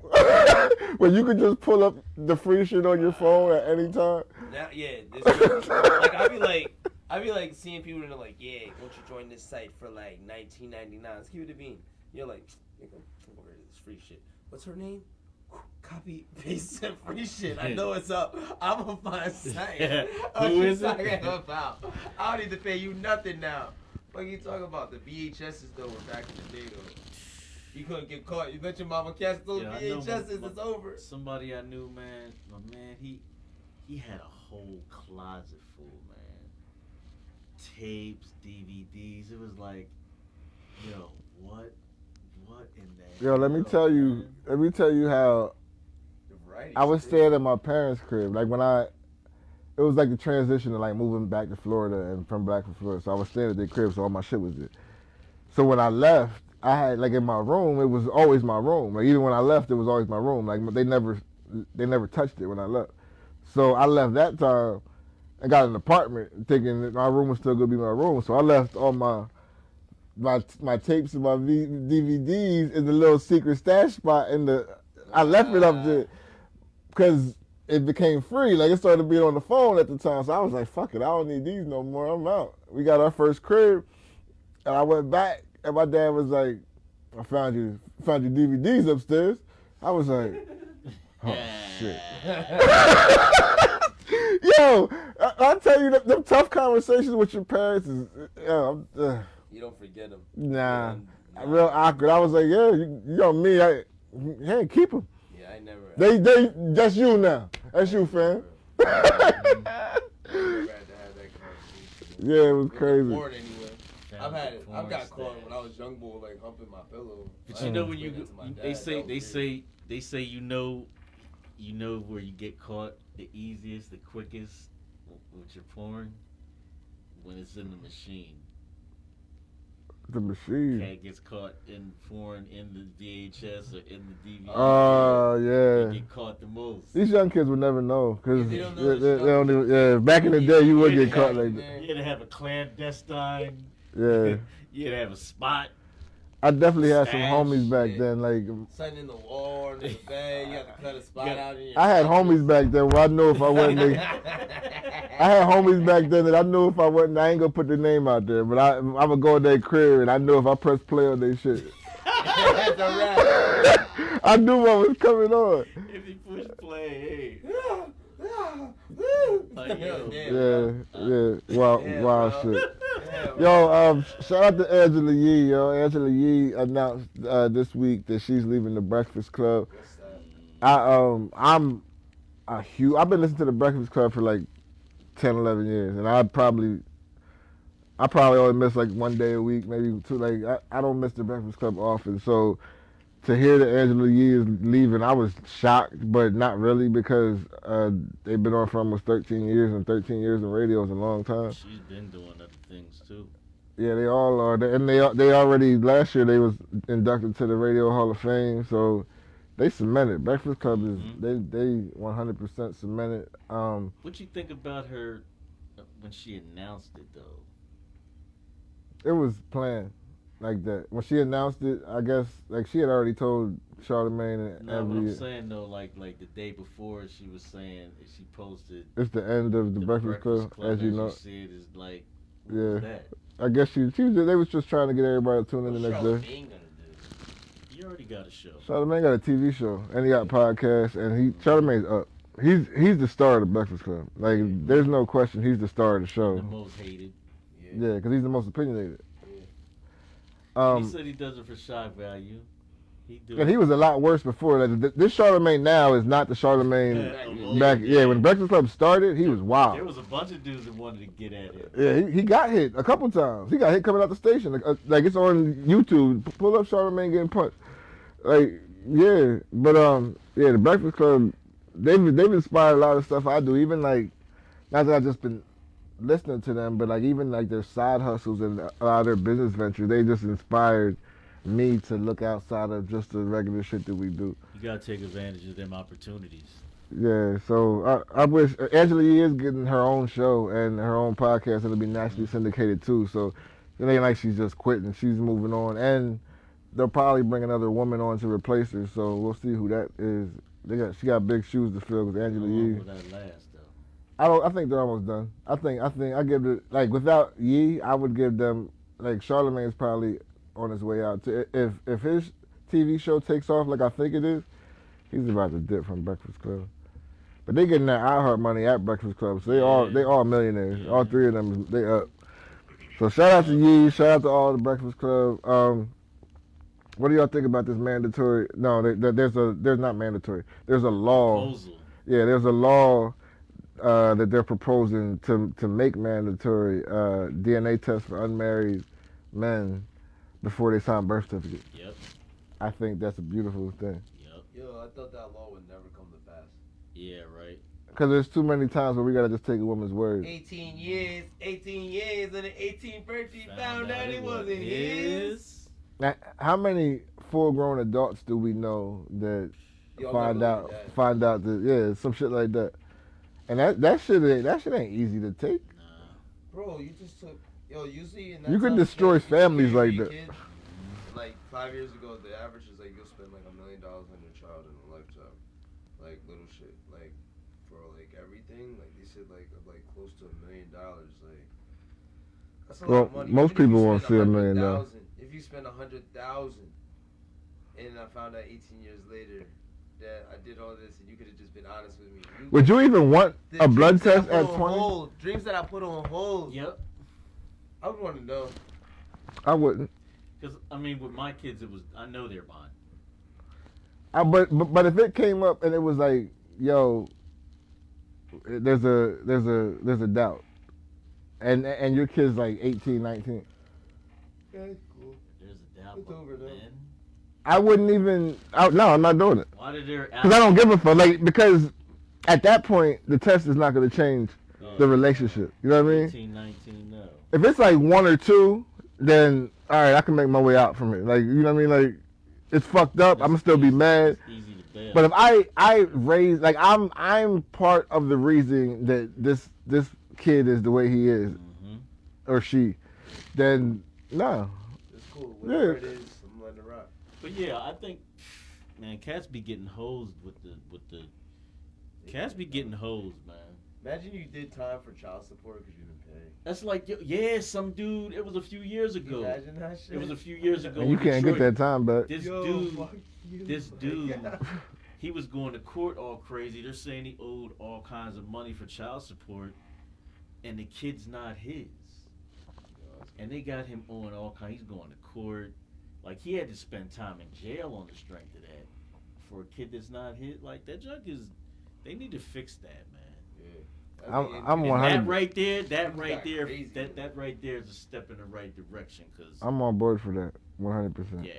[SPEAKER 2] When you could just pull up the free shit on your phone at any time.
[SPEAKER 3] Now, yeah, like I'd be like seeing people and they're like, yeah, won't you join this site for like $19.99? Let's give it a bean. You're like, go over this free shit. What's her name? Copy, paste, and free shit. I know it's up. I'm gonna find something.
[SPEAKER 1] Who is it?
[SPEAKER 3] About. I don't need to pay you nothing now. What are you talking about? The VHSs though were back in the day though. You couldn't get caught. You let your mama catch those VHSs. It's over.
[SPEAKER 1] Somebody I knew, man. My man, he had a whole closet full, man. Tapes, DVDs. It was like, yo, what in that?
[SPEAKER 2] Yo, let me tell you how I was staying at my parents' crib. Like it was like the transition to like moving back to Florida and from back to Florida. So I was staying at their crib, so all my shit was there. So when I left, I had like in my room, it was always my room. Like even when I left, it was always my room. Like they never touched it when I left. So I left that time and got an apartment thinking that my room was still gonna be my room. So I left all my tapes and my DVDs in the little secret stash spot I left it up there because it became free. Like it started being on the phone at the time. So I was like, fuck it, I don't need these no more. I'm out. We got our first crib and I went back and my dad was like, I found your DVDs upstairs. I was like, oh shit. Yo, I tell you, them tough conversations with your parents is,
[SPEAKER 3] You don't forget them.
[SPEAKER 2] nah, real awkward. I was like, yeah, you know me, hey, keep them.
[SPEAKER 3] Yeah, I never.
[SPEAKER 2] That's you now. That's you, fam.
[SPEAKER 3] I never had to have that conversation.
[SPEAKER 2] Yeah, it was
[SPEAKER 3] With the
[SPEAKER 2] crazy.
[SPEAKER 3] porn anyway. I've got caught when I was young boy, like humping my pillow.
[SPEAKER 1] But you know when they say you know where you get caught the easiest, the quickest with your porn when it's in the machine.
[SPEAKER 2] The machine.
[SPEAKER 1] Cat gets caught in porn in the VHS or in the DVD.
[SPEAKER 2] Oh,
[SPEAKER 1] They
[SPEAKER 2] yeah.
[SPEAKER 1] get caught the most.
[SPEAKER 2] These young kids would never know because
[SPEAKER 3] They
[SPEAKER 2] they
[SPEAKER 3] don't know
[SPEAKER 2] don't even. Yeah, back in the day, you would get caught like that.
[SPEAKER 1] You had to have a clandestine.
[SPEAKER 2] Yeah,
[SPEAKER 1] You had to have a spot.
[SPEAKER 2] I definitely had some
[SPEAKER 1] Stash,
[SPEAKER 2] homies back
[SPEAKER 3] yeah.
[SPEAKER 2] then. Like,
[SPEAKER 3] Something in the wall or in the bed. You have to cut a spot out. In your
[SPEAKER 2] I had homies back then where I knew if I wasn't. I had homies back then that I knew if I wasn't, I ain't gonna put their name out there, but I would go in their crib and I knew if I pressed play on their shit,
[SPEAKER 3] That's a wrap.
[SPEAKER 2] I knew what was coming on.
[SPEAKER 1] If you push play, hey.
[SPEAKER 2] Yeah, wild
[SPEAKER 3] bro.
[SPEAKER 2] shit.
[SPEAKER 3] Yeah,
[SPEAKER 2] Yo, shout out to Angela Yee, yo. Angela Yee announced this week that she's leaving the Breakfast Club.
[SPEAKER 3] What's that?
[SPEAKER 2] I'm a huge. I've been listening to the Breakfast Club for like 10, 11 years, and I probably only miss like one day a week, maybe two. Like I don't miss the Breakfast Club often. So to hear that Angela Yee is leaving, I was shocked, but not really because they've been on for almost 13 years, and 13 years in radio is a long time.
[SPEAKER 1] She's been doing other things too.
[SPEAKER 2] Yeah, they all are, and they already last year they was inducted to the Radio Hall of Fame, so they cemented. Breakfast Club is they 100% cemented.
[SPEAKER 1] What you think about her when she announced it though?
[SPEAKER 2] It was planned like that. When she announced it, I guess like she had already told Charlamagne and
[SPEAKER 1] No, what I'm saying though, like the day before, she was saying she posted.
[SPEAKER 2] It's the end of the Breakfast Club, as you know.
[SPEAKER 1] You see it is like, what
[SPEAKER 2] Yeah.
[SPEAKER 1] was that?
[SPEAKER 2] I guess she was. They was just trying to get everybody to tune in the next day.
[SPEAKER 3] Charlamagne gonna do?
[SPEAKER 1] You already got a show.
[SPEAKER 2] Charlamagne got a TV show and he got podcasts, and Charlamagne's up. He's the star of the Breakfast Club. Like there's no question, he's the star of the show.
[SPEAKER 1] The most hated.
[SPEAKER 2] Yeah, because he's the most opinionated.
[SPEAKER 1] He said he does it for shock value.
[SPEAKER 2] And he was a lot worse before. Like, this Charlamagne now is not the Charlamagne back. Yeah, when Breakfast Club started, he was wild.
[SPEAKER 1] There was a bunch of dudes that wanted to get at him.
[SPEAKER 2] Yeah, he got hit a couple times. He got hit coming out the station. Like it's on YouTube. Pull up Charlamagne getting punched. Like yeah, but yeah, the Breakfast Club, they've inspired a lot of stuff I do. Even like, not that I've just been listening to them, but like even like their side hustles and a lot of their business ventures, they just inspired me to look outside of just the regular shit that we do.
[SPEAKER 1] You gotta take advantage of them opportunities.
[SPEAKER 2] Yeah, so I wish Angela Yee is getting her own show and her own podcast. It'll be nationally syndicated too. So it ain't like she's just quitting. She's moving on, and they'll probably bring another woman on to replace her. So we'll see who that is. She got big shoes to fill with Angela
[SPEAKER 1] How
[SPEAKER 2] Yee.
[SPEAKER 1] long will that last though?
[SPEAKER 2] I think they're almost done. I think I give it like without Yee, I would give them like Charlamagne's probably on his way out. If his TV show takes off like I think it is, he's about to dip from Breakfast Club. But they getting that iHeart money at Breakfast Club, so they all millionaires. Yeah. All three of them, they up. So shout out to Yee, shout out to all the Breakfast Club. What do y'all think about this mandatory? No, there's not mandatory. There's a law.
[SPEAKER 1] Proposal.
[SPEAKER 2] Yeah, there's a law that they're proposing to make mandatory DNA tests for unmarried men before they sign birth certificates.
[SPEAKER 1] Yep.
[SPEAKER 2] I think that's a beautiful thing.
[SPEAKER 1] Yep.
[SPEAKER 3] Yo, I thought that law would never come to pass.
[SPEAKER 1] Yeah, right.
[SPEAKER 2] Because there's too many times where we gotta just take a woman's word.
[SPEAKER 3] 18 years, and the 18th birthday found out it wasn't his.
[SPEAKER 2] Now, how many full-grown adults do we know that find out that some shit like that, and that shit ain't easy to take.
[SPEAKER 1] Nah.
[SPEAKER 3] Bro, you just took usually in that
[SPEAKER 2] You can
[SPEAKER 3] time,
[SPEAKER 2] destroy
[SPEAKER 3] you
[SPEAKER 2] families
[SPEAKER 3] carry
[SPEAKER 2] like that.
[SPEAKER 3] kids. Like 5 years ago, the average is like you'll spend like $1 million on your child in a lifetime, like little shit, like for like everything. Like they said, like close to $1 million. Like that's a lot of money.
[SPEAKER 2] Most
[SPEAKER 3] Even if
[SPEAKER 2] people
[SPEAKER 3] you
[SPEAKER 2] won't
[SPEAKER 3] spend
[SPEAKER 2] see $1 million.
[SPEAKER 3] If you spend $100,000, and I found out 18 years later, that I did all this and you could have just been honest with me.
[SPEAKER 2] Would you even want
[SPEAKER 3] The
[SPEAKER 2] a blood
[SPEAKER 3] dreams that I
[SPEAKER 2] test
[SPEAKER 3] put
[SPEAKER 2] at
[SPEAKER 3] on
[SPEAKER 2] 20?
[SPEAKER 3] hold, dreams that I put on hold.
[SPEAKER 1] Yep.
[SPEAKER 3] I would want to know.
[SPEAKER 2] I wouldn't.
[SPEAKER 1] Because I mean, with my kids, it was I know they're mine.
[SPEAKER 2] But if it came up and it was like, yo, there's a doubt, and your kid's like 18, 19.
[SPEAKER 3] Yeah, it's cool.
[SPEAKER 1] There's a doubt.
[SPEAKER 3] It's over now.
[SPEAKER 1] Then
[SPEAKER 2] I wouldn't even. No, I'm not doing it.
[SPEAKER 1] why did there?
[SPEAKER 2] Because I don't give a fuck. Like, because at that point, the test is not going to change the relationship. You know what I mean?
[SPEAKER 1] 18, 19, no.
[SPEAKER 2] If it's like 1 or 2, then all right, I can make my way out from it. Like, you know what I mean? Like, it's fucked up. I'm gonna still be mad.
[SPEAKER 1] It's easy to bail.
[SPEAKER 2] But if I raise, like, I'm part of the reason that this kid is the way he is, or she, then no.
[SPEAKER 3] It's cool. Whatever
[SPEAKER 2] Yeah.
[SPEAKER 3] it is, I'm letting it rock.
[SPEAKER 1] But yeah, I think, man, cats be getting hosed with the cats be getting hosed, man.
[SPEAKER 3] Imagine you did time for child support because you didn't pay.
[SPEAKER 1] That's like, yeah, some dude. It was a few years ago.
[SPEAKER 3] Imagine that shit.
[SPEAKER 1] It was a few years ago.
[SPEAKER 2] And you
[SPEAKER 1] in
[SPEAKER 2] can't get
[SPEAKER 1] Detroit.
[SPEAKER 2] that time back.
[SPEAKER 1] This
[SPEAKER 3] Yo,
[SPEAKER 1] dude,
[SPEAKER 3] fuck you.
[SPEAKER 1] this dude,
[SPEAKER 3] Yeah.
[SPEAKER 1] he was going to court all crazy. They're saying he owed all kinds of money for child support, and the kid's not his. And they got him on all kinds. He's going to court. Like, he had to spend time in jail on the strength of that for a kid that's not his. Like, that junk is. They need to fix that, man.
[SPEAKER 3] Yeah.
[SPEAKER 2] I'm
[SPEAKER 1] And
[SPEAKER 2] 100.
[SPEAKER 1] that right there, that right
[SPEAKER 3] got
[SPEAKER 1] there,
[SPEAKER 3] crazy.
[SPEAKER 1] that right there is a step in the right direction. Cause
[SPEAKER 2] I'm on board for that, 100%.
[SPEAKER 1] yeah,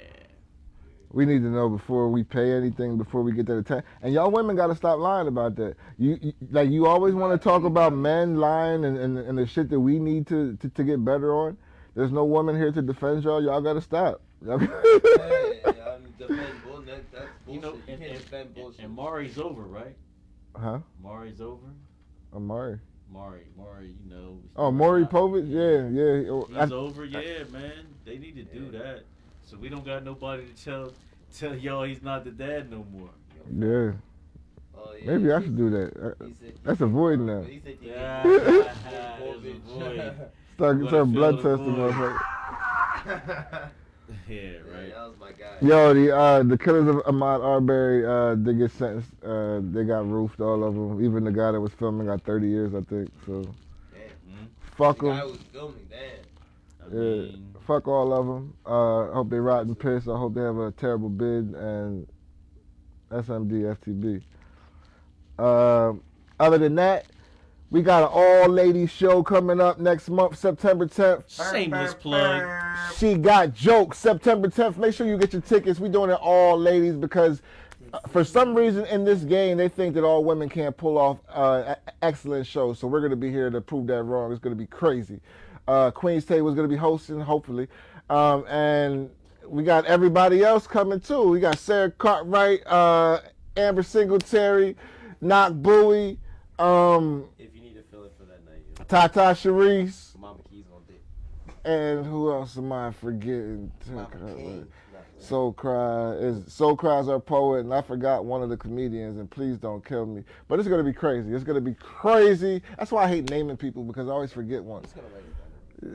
[SPEAKER 2] We need to know before we pay anything, before we get that attack. And y'all women got to stop lying about that. You always want to talk about men lying and the shit that we need to get better on. There's no woman here to defend y'all. Y'all got to stop.
[SPEAKER 3] Hey, I'm defend bullshit. That's bullshit.
[SPEAKER 1] you know,
[SPEAKER 3] You
[SPEAKER 1] and,
[SPEAKER 3] can't defend bullshit.
[SPEAKER 1] and Mari's over, right?
[SPEAKER 2] Huh?
[SPEAKER 1] Mari's over.
[SPEAKER 2] Amari.
[SPEAKER 1] Mari, you know.
[SPEAKER 2] Oh, Maury Povich? Yeah. Oh,
[SPEAKER 1] He's over, yeah, man. They need to do that. So we don't got nobody to tell y'all he's not the dad no more.
[SPEAKER 2] Yeah.
[SPEAKER 3] Oh, yeah.
[SPEAKER 2] Maybe I should do that.
[SPEAKER 3] He said-
[SPEAKER 2] That's a void now.
[SPEAKER 3] He said he
[SPEAKER 1] Yeah,
[SPEAKER 3] did-
[SPEAKER 1] there's a void.
[SPEAKER 2] Start
[SPEAKER 1] Gonna
[SPEAKER 2] blood
[SPEAKER 1] fill the
[SPEAKER 2] testing,
[SPEAKER 1] void.
[SPEAKER 2] motherfucker.
[SPEAKER 1] Yeah,
[SPEAKER 3] Yeah,
[SPEAKER 1] right.
[SPEAKER 3] that was my guy.
[SPEAKER 2] Yo, the killers of Ahmaud Arbery, they get sentenced. They got roofed, all of them. Even the guy that was filming got 30 years, I think. So,
[SPEAKER 3] Damn.
[SPEAKER 2] fuck
[SPEAKER 3] The guy
[SPEAKER 2] them.
[SPEAKER 3] was filming, damn.
[SPEAKER 1] I
[SPEAKER 2] Yeah,
[SPEAKER 1] mean,
[SPEAKER 2] fuck all of them. I hope they rot and piss. I hope they have a terrible bid and SMD, FTB. Other than that, we got an all-ladies show coming up next month, September 10th.
[SPEAKER 1] shameless plug.
[SPEAKER 2] She Got Jokes, September 10th. Make sure you get your tickets. We doing it all ladies because for some reason in this game, they think that all women can't pull off excellent shows. So we're going to be here to prove that wrong. It's going to be crazy. Queen's Tay was going to be hosting, hopefully. And we got everybody else coming too. We got Sarah Cartwright, Amber Singletary, Knock Bowie,
[SPEAKER 3] If you need to fill it for that night, you know.
[SPEAKER 2] Tata Sharice,
[SPEAKER 3] Mama Keys on dick.
[SPEAKER 2] and who else am I forgetting?
[SPEAKER 3] Mama King.
[SPEAKER 2] Soul Cry's our poet, and I forgot one of the comedians, and please don't kill me. But it's gonna be crazy. It's gonna be crazy. That's why I hate naming people because I always forget one.
[SPEAKER 3] Just gonna write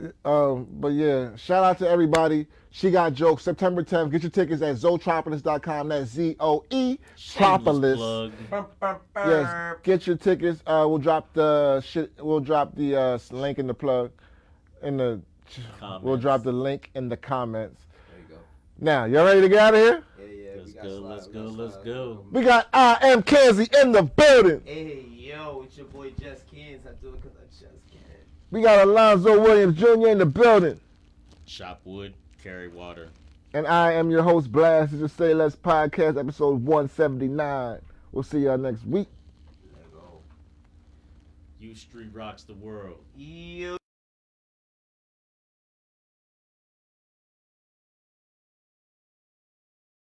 [SPEAKER 3] it down.
[SPEAKER 2] But yeah, shout out to everybody. She Got Jokes, September 10th. Get your tickets at zoetropolis.com. That's ZOE
[SPEAKER 1] Shameless
[SPEAKER 2] Tropolis.
[SPEAKER 1] plug.
[SPEAKER 2] Yes, get your tickets. We'll drop the link in the plug in the.
[SPEAKER 1] Comments.
[SPEAKER 2] We'll drop the link in the comments.
[SPEAKER 3] There you go.
[SPEAKER 2] Now, y'all ready to get out of here?
[SPEAKER 3] Yeah,
[SPEAKER 1] Let's
[SPEAKER 3] we got
[SPEAKER 1] go,
[SPEAKER 3] slide,
[SPEAKER 1] let's
[SPEAKER 3] we
[SPEAKER 1] go,
[SPEAKER 3] got
[SPEAKER 1] let's
[SPEAKER 3] slide.
[SPEAKER 1] go.
[SPEAKER 2] We got I Am Kenzie in the building.
[SPEAKER 3] Hey, yo, it's your boy Just Kins. I do it because I just can.
[SPEAKER 2] We got Alonzo Williams Jr. in the building.
[SPEAKER 1] Shop wood, carry water.
[SPEAKER 2] And I am your host, Blast. It's the Say Less Podcast, episode 179. We'll see y'all next week.
[SPEAKER 3] There you go.
[SPEAKER 1] U Street rocks the world.
[SPEAKER 3] Yo.